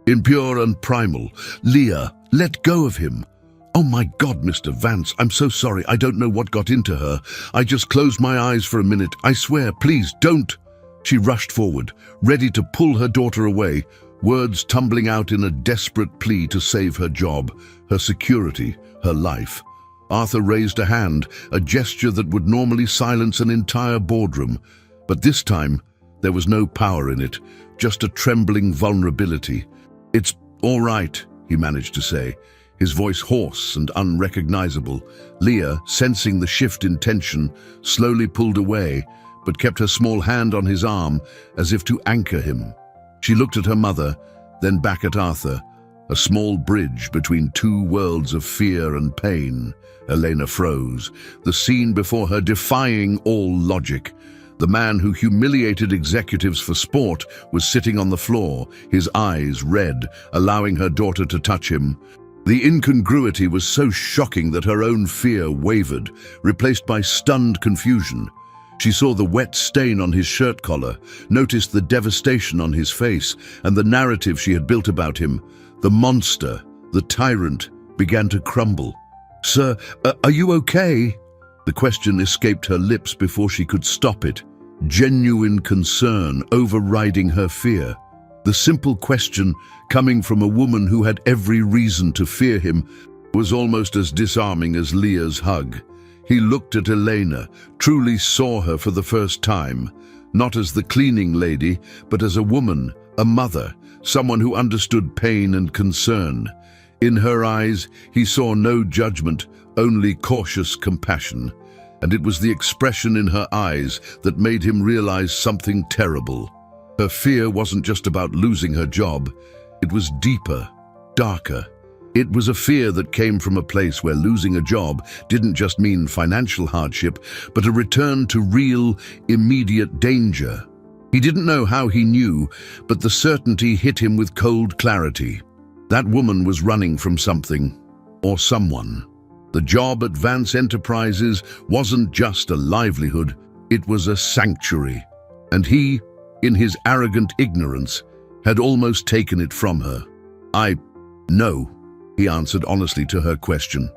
impure and primal. "Leah, let go of him." "Oh my God, Mr. Vance, I'm so sorry. I don't know what got into her. I just closed my eyes for a minute. I swear, please don't." She rushed forward, ready to pull her daughter away, words tumbling out in a desperate plea to save her job, her security, her life. Arthur raised a hand, a gesture that would normally silence an entire boardroom. But this time, there was no power in it, just a trembling vulnerability. "It's all right," he managed to say, his voice hoarse and unrecognizable. Leah, sensing the shift in tension, slowly pulled away, but kept her small hand on his arm as if to anchor him. She looked at her mother, then back at Arthur, a small bridge between two worlds of fear and pain. Elena froze, the scene before her defying all logic. The man who humiliated executives for sport was sitting on the floor, his eyes red, allowing her daughter to touch him. The incongruity was so shocking that her own fear wavered, replaced by stunned confusion. She saw the wet stain on his shirt collar, noticed the devastation on his face, and the narrative she had built about him. The monster, the tyrant, began to crumble. "Sir, are you okay?" The question escaped her lips before she could stop it, genuine concern overriding her fear. The simple question, coming from a woman who had every reason to fear him, was almost as disarming as Leah's hug. He looked at Elena, truly saw her for the first time, not as the cleaning lady, but as a woman, a mother, someone who understood pain and concern. In her eyes, he saw no judgment, only cautious compassion. And it was the expression in her eyes that made him realize something terrible. Her fear wasn't just about losing her job. It was deeper, darker. It was a fear that came from a place where losing a job didn't just mean financial hardship, but a return to real, immediate danger. He didn't know how he knew, but the certainty hit him with cold clarity. That woman was running from something, or someone. The job at Vance Enterprises wasn't just a livelihood, it was a sanctuary. And he, in his arrogant ignorance, had almost taken it from her. No, he answered honestly to her question.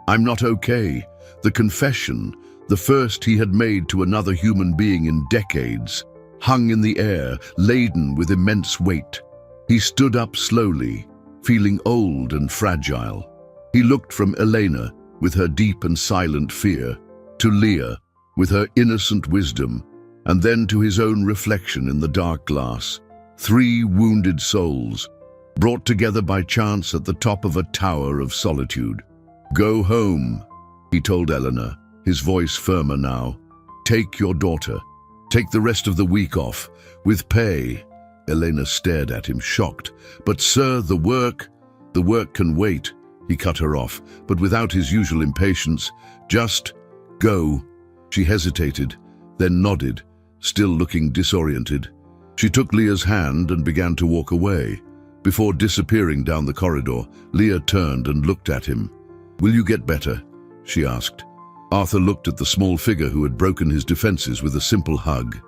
I'm not okay. The confession, the first he had made to another human being in decades, hung in the air, laden with immense weight. He stood up slowly, feeling old and fragile. He looked from Elena, with her deep and silent fear, to Leah, with her innocent wisdom, and then to his own reflection in the dark glass. 3 wounded souls, brought together by chance at the top of a tower of solitude. Go home, he told Eleanor, his voice firmer now. Take your daughter. Take the rest of the week off, with pay. Elena stared at him, shocked. But sir, the work can wait. He cut her off, but without his usual impatience. Just go. She hesitated, then nodded, still looking disoriented. She took Leah's hand and began to walk away. Before disappearing down the corridor, Leah turned and looked at him. Will you get better? She asked. Arthur looked at the small figure who had broken his defenses with a simple hug.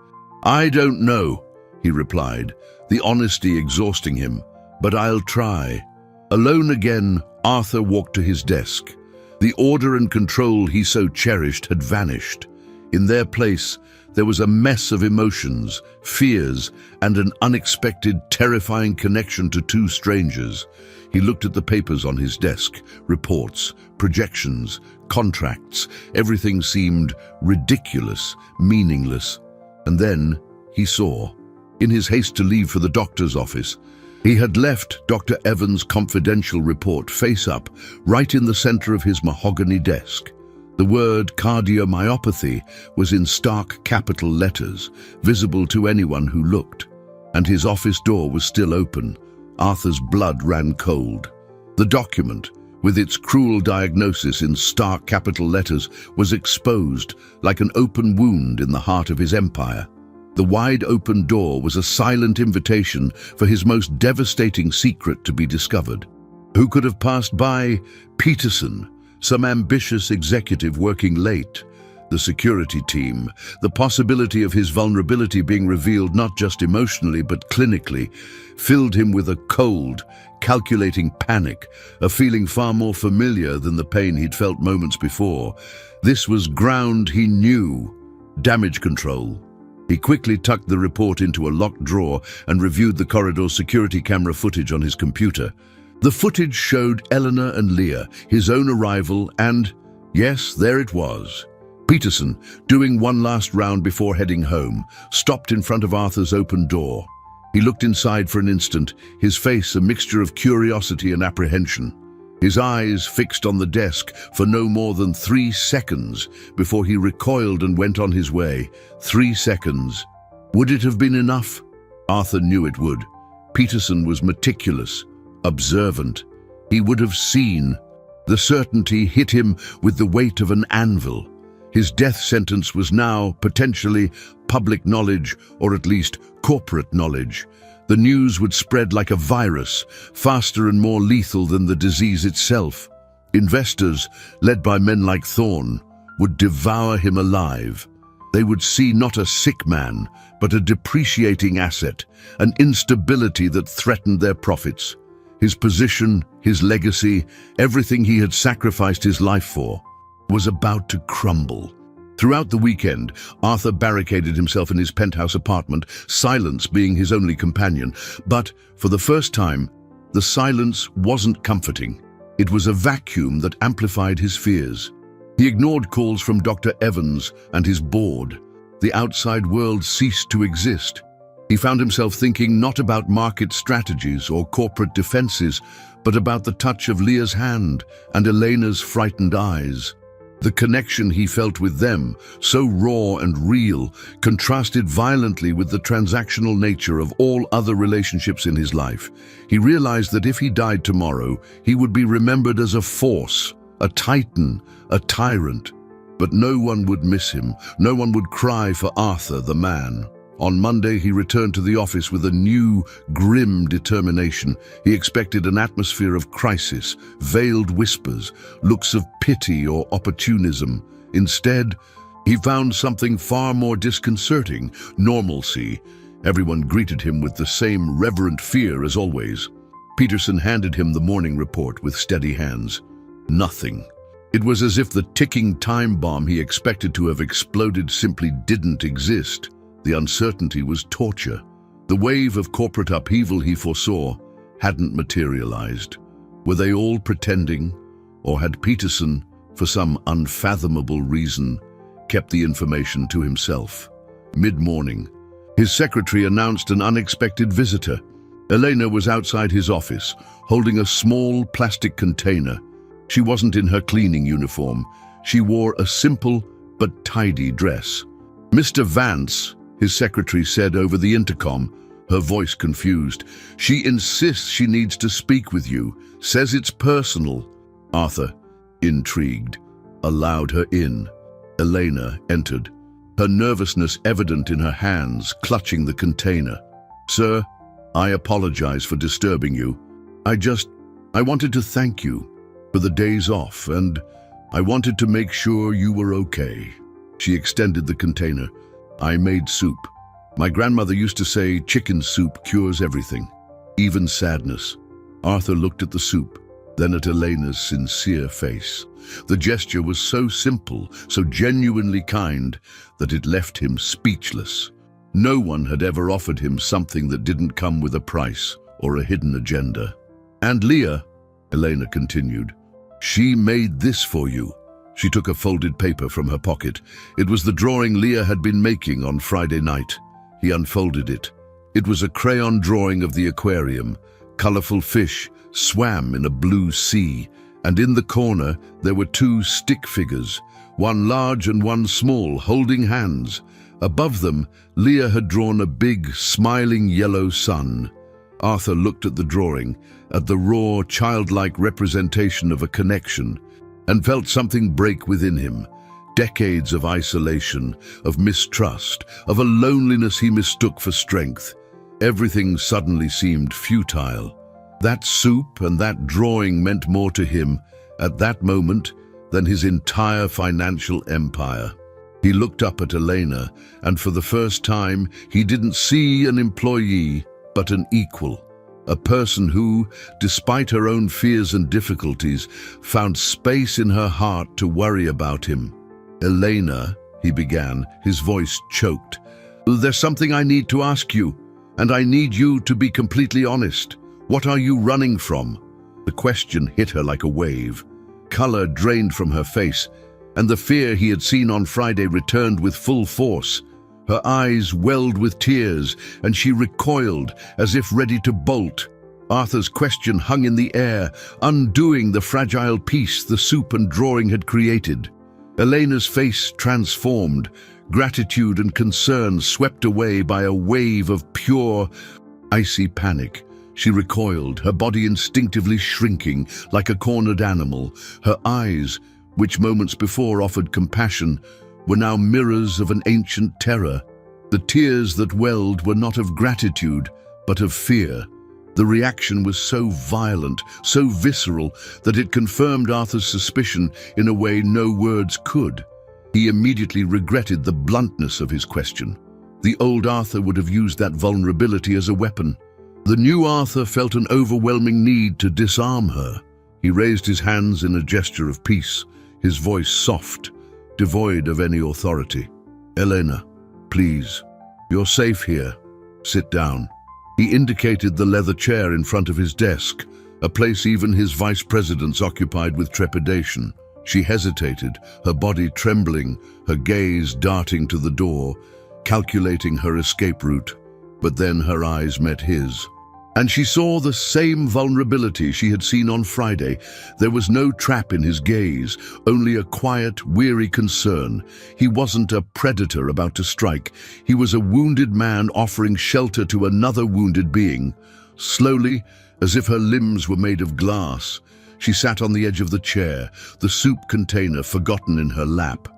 I don't know, he replied, the honesty exhausting him, but I'll try. Alone again, Arthur walked to his desk. The order and control he so cherished had vanished. In their place, there was a mess of emotions, fears, and an unexpected, terrifying connection to 2 strangers. He looked at the papers on his desk, reports, projections, contracts. Everything seemed ridiculous, meaningless. And then he saw. In his haste to leave for the doctor's office, he had left Dr. Evans' confidential report face up, right in the center of his mahogany desk. The word cardiomyopathy was in stark capital letters, visible to anyone who looked. And his office door was still open. Arthur's blood ran cold. The document, with its cruel diagnosis in stark capital letters, was exposed like an open wound in the heart of his empire. The wide-open door was a silent invitation for his most devastating secret to be discovered. Who could have passed by? Peterson, some ambitious executive working late. The security team, the possibility of his vulnerability being revealed not just emotionally but clinically, filled him with a cold, calculating panic, a feeling far more familiar than the pain he'd felt moments before. This was ground he knew. Damage control. He quickly tucked the report into a locked drawer and reviewed the corridor's security camera footage on his computer. The footage showed Eleanor and Leah, his own arrival, and, yes, there it was. Peterson, doing one last round before heading home, stopped in front of Arthur's open door. He looked inside for an instant, his face a mixture of curiosity and apprehension. His eyes fixed on the desk for no more than 3 seconds before he recoiled and went on his way. 3 seconds. Would it have been enough? Arthur knew it would. Peterson was meticulous, observant. He would have seen. The certainty hit him with the weight of an anvil. His death sentence was now, potentially, public knowledge, or at least corporate knowledge. The news would spread like a virus, faster and more lethal than the disease itself. Investors, led by men like Thorne, would devour him alive. They would see not a sick man, but a depreciating asset, an instability that threatened their profits. His position, his legacy, everything he had sacrificed his life for, was about to crumble. Throughout the weekend, Arthur barricaded himself in his penthouse apartment, silence being his only companion. But, for the first time, the silence wasn't comforting. It was a vacuum that amplified his fears. He ignored calls from Dr. Evans and his board. The outside world ceased to exist. He found himself thinking not about market strategies or corporate defenses, but about the touch of Leah's hand and Elena's frightened eyes. The connection he felt with them, so raw and real, contrasted violently with the transactional nature of all other relationships in his life. He realized that if he died tomorrow, he would be remembered as a force, a titan, a tyrant. But no one would miss him. No one would cry for Arthur, the man. On Monday, he returned to the office with a new, grim determination. He expected an atmosphere of crisis, veiled whispers, looks of pity or opportunism. Instead, he found something far more disconcerting: normalcy. Everyone greeted him with the same reverent fear as always. Peterson handed him the morning report with steady hands. Nothing. It was as if the ticking time bomb he expected to have exploded simply didn't exist. The uncertainty was torture. The wave of corporate upheaval he foresaw hadn't materialized. Were they all pretending? Or had Peterson, for some unfathomable reason, kept the information to himself? Mid-morning, his secretary announced an unexpected visitor. Elena was outside his office, holding a small plastic container. She wasn't in her cleaning uniform. She wore a simple but tidy dress. "Mr. Vance," his secretary said over the intercom, her voice confused. "She insists she needs to speak with you, says it's personal." Arthur, intrigued, allowed her in. Elena entered, her nervousness evident in her hands, clutching the container. "Sir, I apologize for disturbing you. I wanted to thank you for the days off, and I wanted to make sure you were okay." She extended the container. "I made soup. My grandmother used to say chicken soup cures everything, even sadness." Arthur looked at the soup, then at Elena's sincere face. The gesture was so simple, so genuinely kind, that it left him speechless. No one had ever offered him something that didn't come with a price or a hidden agenda. "And Leah," Elena continued, "she made this for you." She took a folded paper from her pocket. It was the drawing Leah had been making on Friday night. He unfolded it. It was a crayon drawing of the aquarium. Colorful fish swam in a blue sea, and in the corner there were two stick figures, one large and one small, holding hands. Above them, Leah had drawn a big, smiling yellow sun. Arthur looked at the drawing, at the raw, childlike representation of a connection, and felt something break within him. Decades of isolation, of mistrust, of a loneliness he mistook for strength. Everything suddenly seemed futile. That soup and that drawing meant more to him at that moment than his entire financial empire. He looked up at Elena, and for the first time, he didn't see an employee, but an equal. A person who, despite her own fears and difficulties, found space in her heart to worry about him. "Elena," he began, his voice choked, "there's something I need to ask you, and I need you to be completely honest. What are you running from?" The question hit her like a wave. Color drained from her face, and the fear he had seen on Friday returned with full force. Her eyes welled with tears, and she recoiled as if ready to bolt. Arthur's question hung in the air, undoing the fragile peace the soup and drawing had created. Elena's face transformed, gratitude and concern swept away by a wave of pure, icy panic. She recoiled, her body instinctively shrinking like a cornered animal. Her eyes, which moments before offered compassion, were now mirrors of an ancient terror. The tears that welled were not of gratitude, but of fear. The reaction was so violent, so visceral, that it confirmed Arthur's suspicion in a way no words could. He immediately regretted the bluntness of his question. The old Arthur would have used that vulnerability as a weapon. The new Arthur felt an overwhelming need to disarm her. He raised his hands in a gesture of peace, his voice soft, devoid of any authority. "Elena, please, you're safe here. Sit down." He indicated the leather chair in front of his desk, a place even his vice presidents occupied with trepidation. She hesitated, her body trembling, her gaze darting to the door, calculating her escape route. But then her eyes met his. And she saw the same vulnerability she had seen on Friday. There was no trap in his gaze, only a quiet, weary concern. He wasn't a predator about to strike. He was a wounded man offering shelter to another wounded being. Slowly, as if her limbs were made of glass, she sat on the edge of the chair, the soup container forgotten in her lap.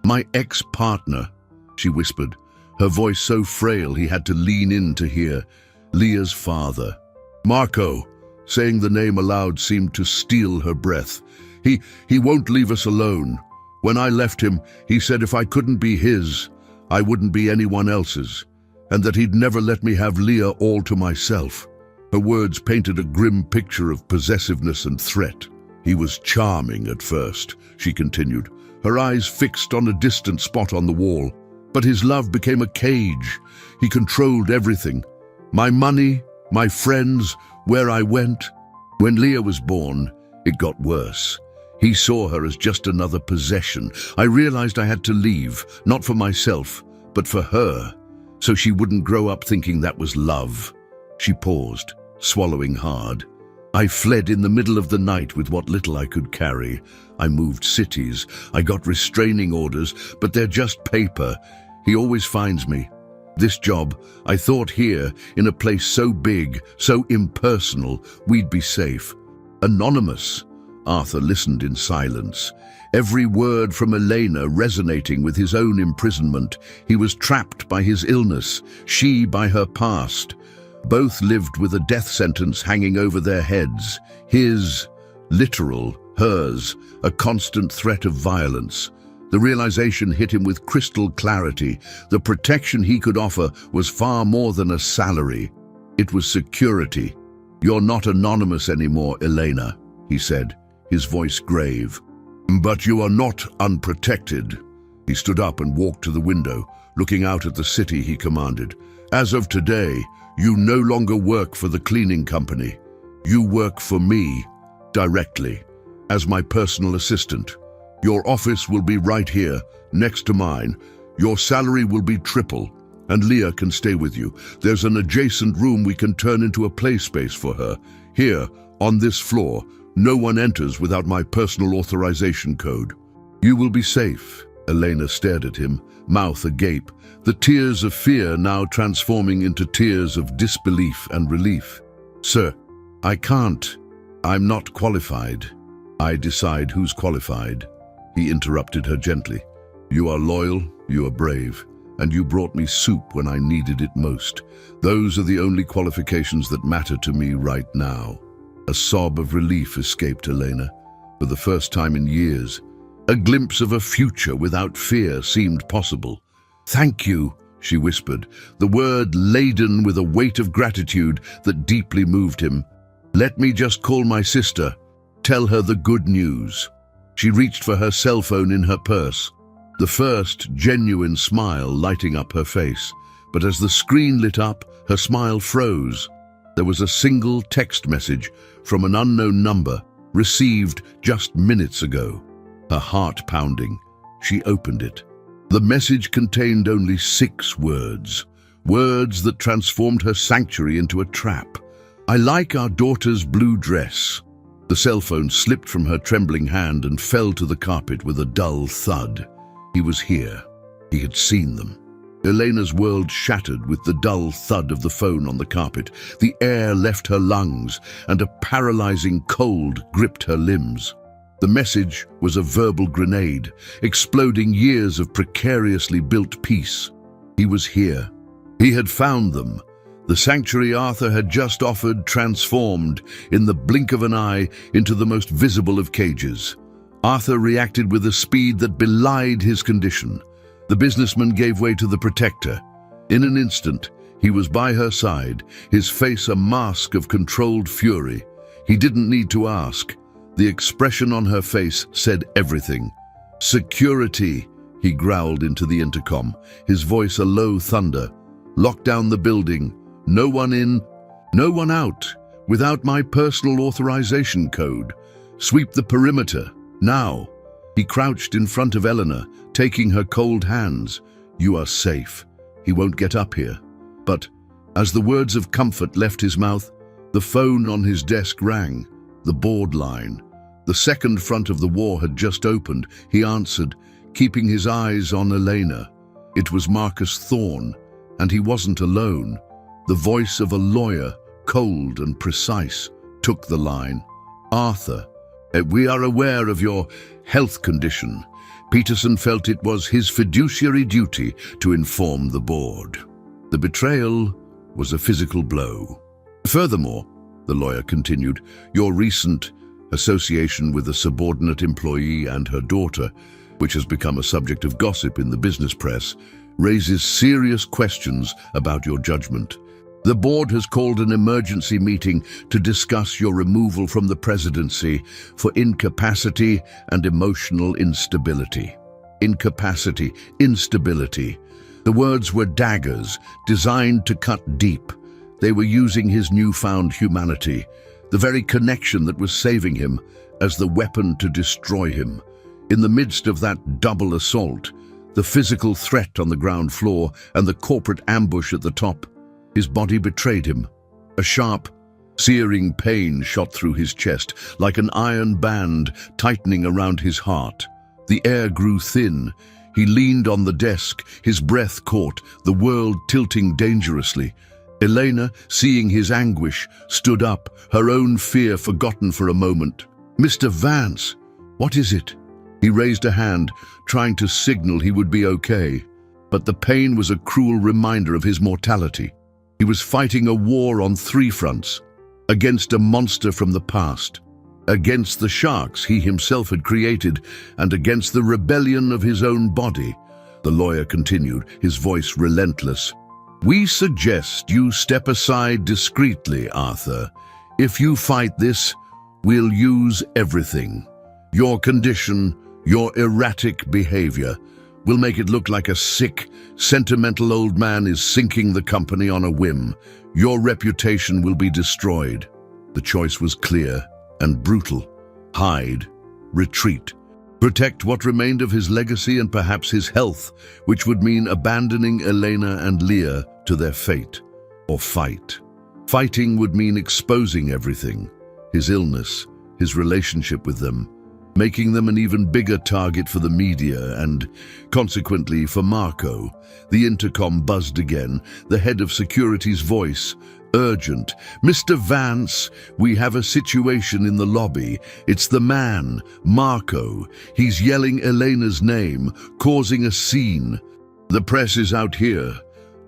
"My ex-partner," she whispered, her voice so frail he had to lean in to hear. Leah's father. "Marco," saying the name aloud seemed to steal her breath. He won't leave us alone. When I left him, he said if I couldn't be his, I wouldn't be anyone else's, and that he'd never let me have Leah all to myself." Her words painted a grim picture of possessiveness and threat. "He was charming at first," she continued, her eyes fixed on a distant spot on the wall. "But his love became a cage. He controlled everything. My money, my friends, where I went." When Leah was born, it got worse. He saw her as just another possession. I realized I had to leave, not for myself, but for her, so she wouldn't grow up thinking that was love. She paused, swallowing hard. "I fled in the middle of the night with what little I could carry. I moved cities. I got restraining orders, but they're just paper. He always finds me. This job, I thought here, in a place so big, so impersonal, we'd be safe. Anonymous." Arthur listened in silence, every word from Elena resonating with his own imprisonment. He was trapped by his illness, she by her past. Both lived with a death sentence hanging over their heads. His, literal, hers, a constant threat of violence. The realization hit him with crystal clarity. The protection he could offer was far more than a salary. It was security. "You're not anonymous anymore, Elena," he said, his voice grave. "But you are not unprotected." He stood up and walked to the window, looking out at the city he commanded. "As of today, you no longer work for the cleaning company. You work for me, directly, as my personal assistant. Your office will be right here, next to mine. Your salary will be triple, and Leah can stay with you. There's an adjacent room we can turn into a play space for her. Here, on this floor, no one enters without my personal authorization code. You will be safe." Elena stared at him, mouth agape, the tears of fear now transforming into tears of disbelief and relief. "Sir, I can't. I'm not qualified." "I decide who's qualified," he interrupted her gently. "You are loyal, you are brave, and you brought me soup when I needed it most. Those are the only qualifications that matter to me right now." A sob of relief escaped Elena. For the first time in years, a glimpse of a future without fear seemed possible. "Thank you," she whispered, the word laden with a weight of gratitude that deeply moved him. "Let me just call my sister. Tell her the good news." She reached for her cell phone in her purse, the first genuine smile lighting up her face. But as the screen lit up, her smile froze. There was a single text message from an unknown number, received just minutes ago. Her heart pounding, she opened it. The message contained only 6 words, words that transformed her sanctuary into a trap. "I like our daughter's blue dress." The cell phone slipped from her trembling hand and fell to the carpet with a dull thud. He was here. He had seen them. Elena's world shattered with the dull thud of the phone on the carpet. The air left her lungs, and a paralyzing cold gripped her limbs. The message was a verbal grenade, exploding years of precariously built peace. He was here. He had found them. The sanctuary Arthur had just offered transformed, in the blink of an eye, into the most visible of cages. Arthur reacted with a speed that belied his condition. The businessman gave way to the protector. In an instant, he was by her side, his face a mask of controlled fury. He didn't need to ask. The expression on her face said everything. "Security," he growled into the intercom, his voice a low thunder. "Lock down the building. No one in, no one out, without my personal authorization code. Sweep the perimeter, now." He crouched in front of Eleanor, taking her cold hands. "You are safe. He won't get up here." But as the words of comfort left his mouth, The phone on his desk rang, the board line. The second front of the war had just opened. He answered, keeping his eyes on Elena. It was Marcus Thorne, and he wasn't alone. The voice of a lawyer, cold and precise, took the line. "Arthur, we are aware of your health condition." Peterson felt it was his fiduciary duty to inform the board. The betrayal was a physical blow. "Furthermore," the lawyer continued, "your recent association with a subordinate employee and her daughter, which has become a subject of gossip in the business press, raises serious questions about your judgment. The board has called an emergency meeting to discuss your removal from the presidency for incapacity and emotional instability." Incapacity, instability. The words were daggers, designed to cut deep. They were using his newfound humanity, the very connection that was saving him, as the weapon to destroy him. In the midst of that double assault, the physical threat on the ground floor and the corporate ambush at the top, his body betrayed him. A sharp, searing pain shot through his chest, like an iron band tightening around his heart. The air grew thin. He leaned on the desk, his breath caught, the world tilting dangerously. Elena, seeing his anguish, stood up, her own fear forgotten for a moment. "Mr. Vance, what is it?" He raised a hand, trying to signal he would be okay. But the pain was a cruel reminder of his mortality. He was fighting a war on three fronts, against a monster from the past, against the sharks he himself had created, and against the rebellion of his own body. The lawyer continued, his voice relentless. "We suggest you step aside discreetly, Arthur. If you fight this, we'll use everything. Your condition, your erratic behavior, will make it look like a sick, sentimental old man is sinking the company on a whim. Your reputation will be destroyed." The choice was clear and brutal. Hide, retreat, protect what remained of his legacy and perhaps his health, which would mean abandoning Elena and Leah to their fate, or fight. Fighting would mean exposing everything, his illness, his relationship with them, making them an even bigger target for the media and, consequently, for Marco. The intercom buzzed again, the head of security's voice, urgent. "Mr. Vance, we have a situation in the lobby. It's the man, Marco. He's yelling Elena's name, causing a scene. The press is out here.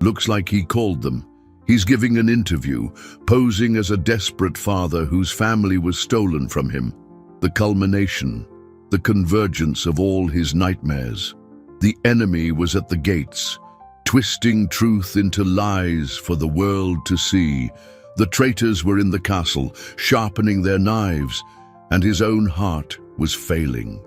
Looks like he called them. He's giving an interview, posing as a desperate father whose family was stolen from him. The culmination, the convergence of all his nightmares. The enemy was at the gates, twisting truth into lies for the world to see. The traitors were in the castle, sharpening their knives, and his own heart was failing."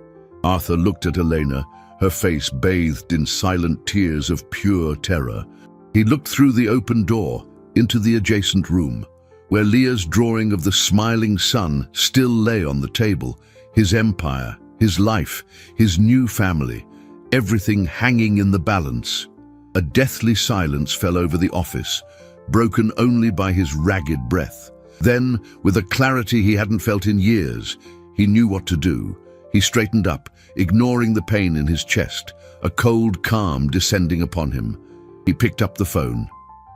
Arthur looked at Elena, her face bathed in silent tears of pure terror. He looked through the open door into the adjacent room, where Leah's drawing of the smiling sun still lay on the table, his empire, his life, his new family, everything hanging in the balance. A deathly silence fell over the office, broken only by his ragged breath. Then, with a clarity he hadn't felt in years, he knew what to do. He straightened up, ignoring the pain in his chest, a cold calm descending upon him. He picked up the phone.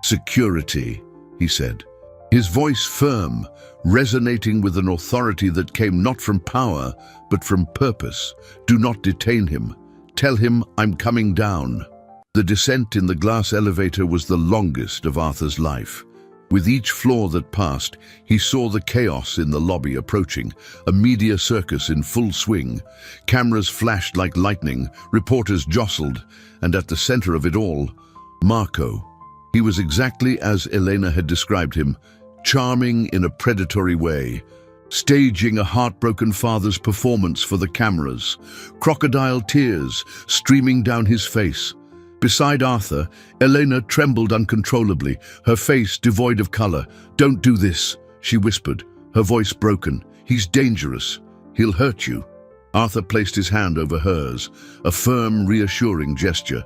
"Security," he said, his voice firm, resonating with an authority that came not from power, but from purpose. "Do not detain him. Tell him I'm coming down." The descent in the glass elevator was the longest of Arthur's life. With each floor that passed, he saw the chaos in the lobby approaching, a media circus in full swing. Cameras flashed like lightning, reporters jostled, and at the center of it all, Marco. He was exactly as Elena had described him, charming in a predatory way, staging a heartbroken father's performance for the cameras, crocodile tears streaming down his face. Beside Arthur, Elena trembled uncontrollably, her face devoid of color. "Don't do this," she whispered, her voice broken. "He's dangerous. He'll hurt you." Arthur placed his hand over hers, a firm, reassuring gesture.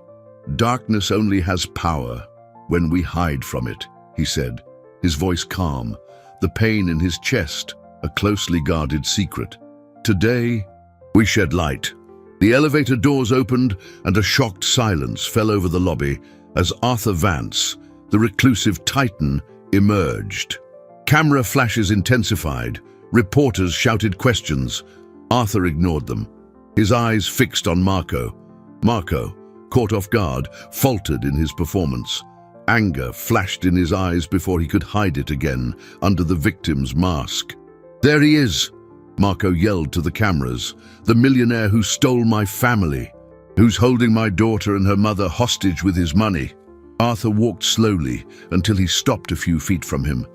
"Darkness only has power when we hide from it," he said, his voice calm, the pain in his chest, a closely guarded secret. Today, we shed light. The elevator doors opened and a shocked silence fell over the lobby as Arthur Vance, the reclusive titan, emerged. Camera flashes intensified. Reporters shouted questions. Arthur ignored them, his eyes fixed on Marco. Marco, caught off guard, faltered in his performance. Anger flashed in his eyes before he could hide it again under the victim's mask. "There he is," Marco yelled to the cameras. "The millionaire who stole my family, who's holding my daughter and her mother hostage with his money." Arthur walked slowly until he stopped a few feet from him,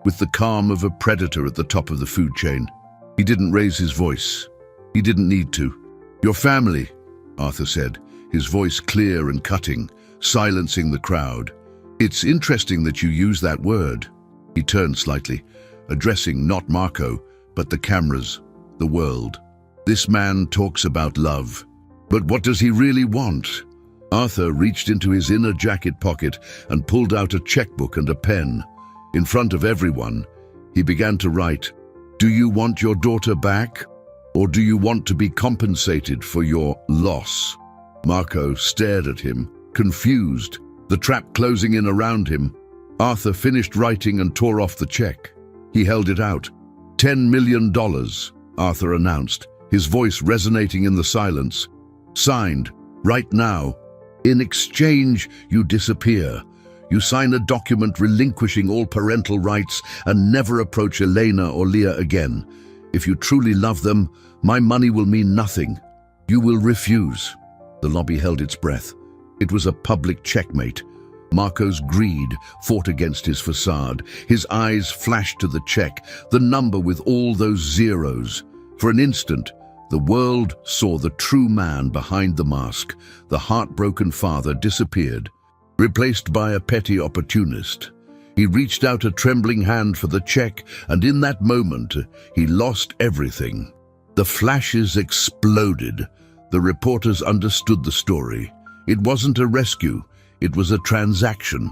with the calm of a predator at the top of the food chain. He didn't raise his voice. He didn't need to. "Your family," Arthur said, his voice clear and cutting, silencing the crowd. "It's interesting that you use that word." He turned slightly, addressing not Marco, but the cameras, the world. "This man talks about love. But what does he really want?" Arthur reached into his inner jacket pocket and pulled out a checkbook and a pen. In front of everyone, he began to write, "Do you want your daughter back? Or do you want to be compensated for your loss?" Marco stared at him, confused, the trap closing in around him. Arthur finished writing and tore off the check. He held it out. $10 million, Arthur announced, his voice resonating in the silence. "Signed, right now. In exchange, you disappear. You sign a document relinquishing all parental rights and never approach Elena or Leah again. If you truly love them, my money will mean nothing. You will refuse." The lobby held its breath. It was a public checkmate. Marco's greed fought against his facade. His eyes flashed to the check, the number with all those zeros. For an instant, the world saw the true man behind the mask. The heartbroken father disappeared, replaced by a petty opportunist. He reached out a trembling hand for the check, and in that moment, he lost everything. The flashes exploded. The reporters understood the story. It wasn't a rescue, it was a transaction.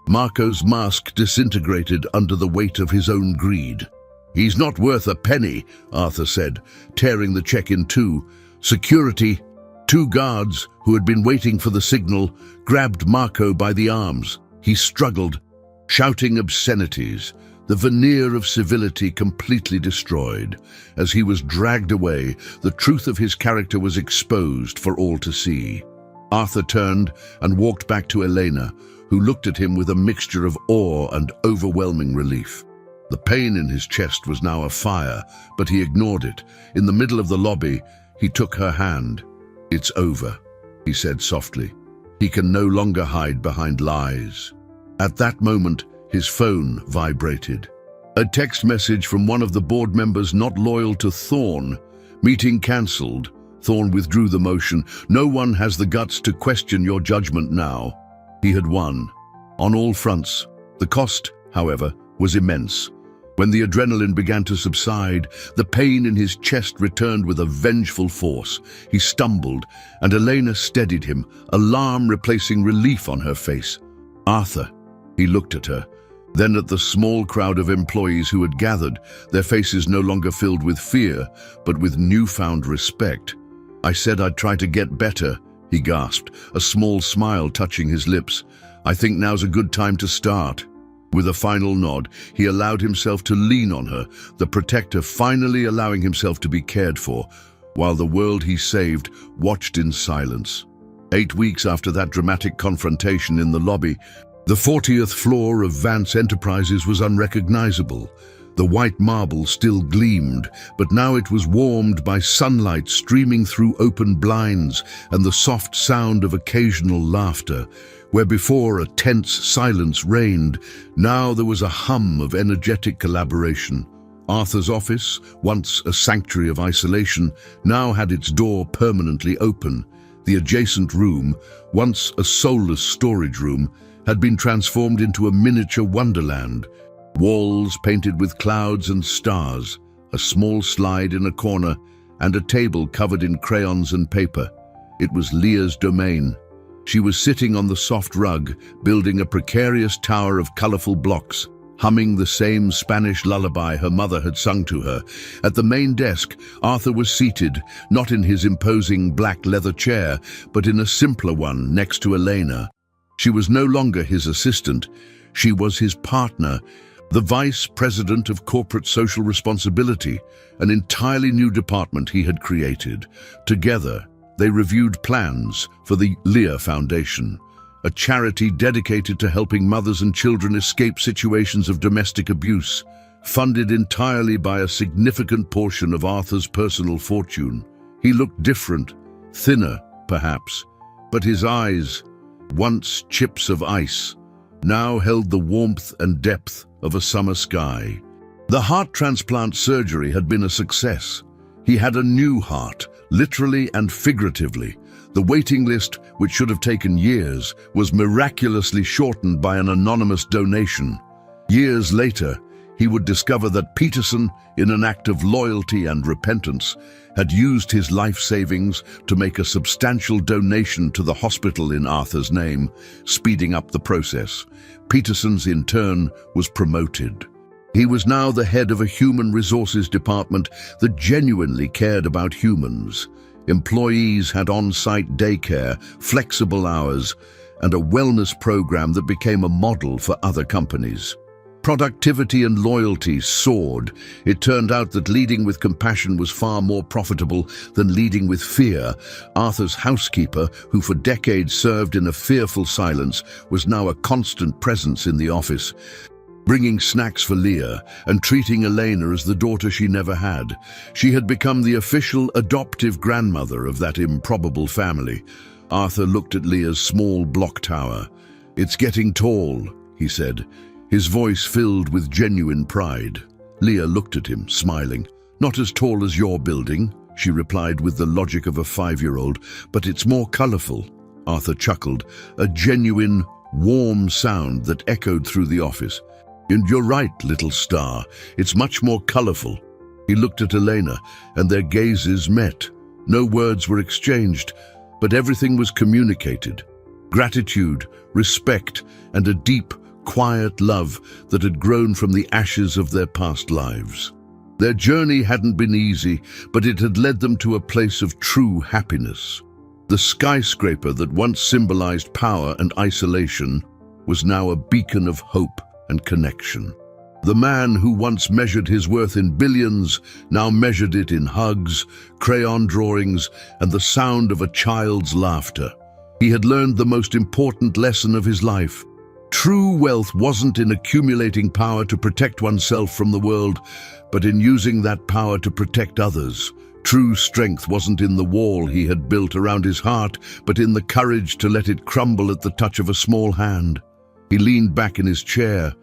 Marco's mask disintegrated under the weight of his own greed. "He's not worth a penny," Arthur said, tearing the check in two. Security, two guards who had been waiting for the signal, grabbed Marco by the arms. He struggled, shouting obscenities, the veneer of civility completely destroyed. As he was dragged away, the truth of his character was exposed for all to see. Arthur turned and walked back to Elena, who looked at him with a mixture of awe and overwhelming relief. The pain in his chest was now a fire, but he ignored it. In the middle of the lobby, he took her hand. "It's over," he said softly. "He can no longer hide behind lies." At that moment, his phone vibrated. A text message from one of the board members not loyal to Thorne. "Meeting cancelled." Thorne withdrew the motion. "No one has the guts to question your judgment now." He had won. On all fronts. The cost, however, was immense. When the adrenaline began to subside, the pain in his chest returned with a vengeful force. He stumbled, and Elena steadied him, alarm replacing relief on her face. "Arthur." He looked at her, then at the small crowd of employees who had gathered, their faces no longer filled with fear, but with newfound respect. "I said I'd try to get better," he gasped, a small smile touching his lips. "I think now's a good time to start." With a final nod, he allowed himself to lean on her, the protector finally allowing himself to be cared for, while the world he saved watched in silence. 8 weeks after that dramatic confrontation in the lobby, the 40th floor of Vance Enterprises was unrecognizable. The white marble still gleamed, but now it was warmed by sunlight streaming through open blinds and the soft sound of occasional laughter. Where before a tense silence reigned, now there was a hum of energetic collaboration. Arthur's office, once a sanctuary of isolation, now had its door permanently open. The adjacent room, once a soulless storage room, had been transformed into a miniature wonderland. Walls painted with clouds and stars, a small slide in a corner, and a table covered in crayons and paper. It was Leah's domain. She was sitting on the soft rug, building a precarious tower of colorful blocks. humming the same Spanish lullaby her mother had sung to her. At the main desk, Arthur was seated, not in his imposing black leather chair, but in a simpler one next to Elena. She was no longer his assistant. She was his partner, the Vice President of Corporate Social Responsibility, an entirely new department he had created. Together, they reviewed plans for the Leah Foundation, a charity dedicated to helping mothers and children escape situations of domestic abuse, funded entirely by a significant portion of Arthur's personal fortune. He looked different, thinner, perhaps, but his eyes, once chips of ice, now held the warmth and depth of a summer sky. The heart transplant surgery had been a success. He had a new heart, literally and figuratively. The waiting list, which should have taken years, was miraculously shortened by an anonymous donation. Years later, he would discover that Peterson, in an act of loyalty and repentance, had used his life savings to make a substantial donation to the hospital in Arthur's name, speeding up the process. Peterson's, in turn, was promoted. He was now the head of a human resources department that genuinely cared about humans. Employees had on-site daycare, flexible hours, and a wellness program that became a model for other companies. Productivity and loyalty soared. It turned out that leading with compassion was far more profitable than leading with fear. Arthur's housekeeper, who for decades served in a fearful silence, was now a constant presence in the office, bringing snacks for Leah and treating Elena as the daughter she never had. She had become the official adoptive grandmother of that improbable family. Arthur looked at Leah's small block tower. "It's getting tall," he said, his voice filled with genuine pride. Leah looked at him, smiling. "Not as tall as your building," she replied with the logic of a 5-year-old, "but it's more colorful." Arthur chuckled, a genuine, warm sound that echoed through the office. "And you're right, little star. It's much more colorful." He looked at Elena, and their gazes met. No words were exchanged, but everything was communicated. Gratitude, respect, and a deep, quiet love that had grown from the ashes of their past lives. Their journey hadn't been easy, but it had led them to a place of true happiness. The skyscraper that once symbolized power and isolation was now a beacon of hope and connection. The man who once measured his worth in billions now measured it in hugs, crayon drawings, and the sound of a child's laughter. He had learned the most important lesson of his life. True wealth wasn't in accumulating power to protect oneself from the world, but in using that power to protect others. True strength wasn't in the wall he had built around his heart, but in the courage to let it crumble at the touch of a small hand. He leaned back in his chair,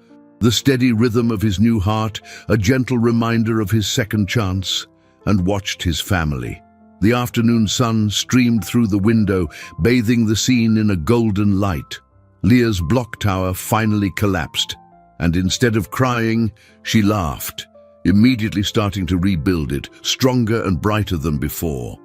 the steady rhythm of his new heart, a gentle reminder of his second chance, and watched his family. The afternoon sun streamed through the window, bathing the scene in a golden light. Leah's block tower finally collapsed, and instead of crying, she laughed, immediately starting to rebuild it, stronger and brighter than before.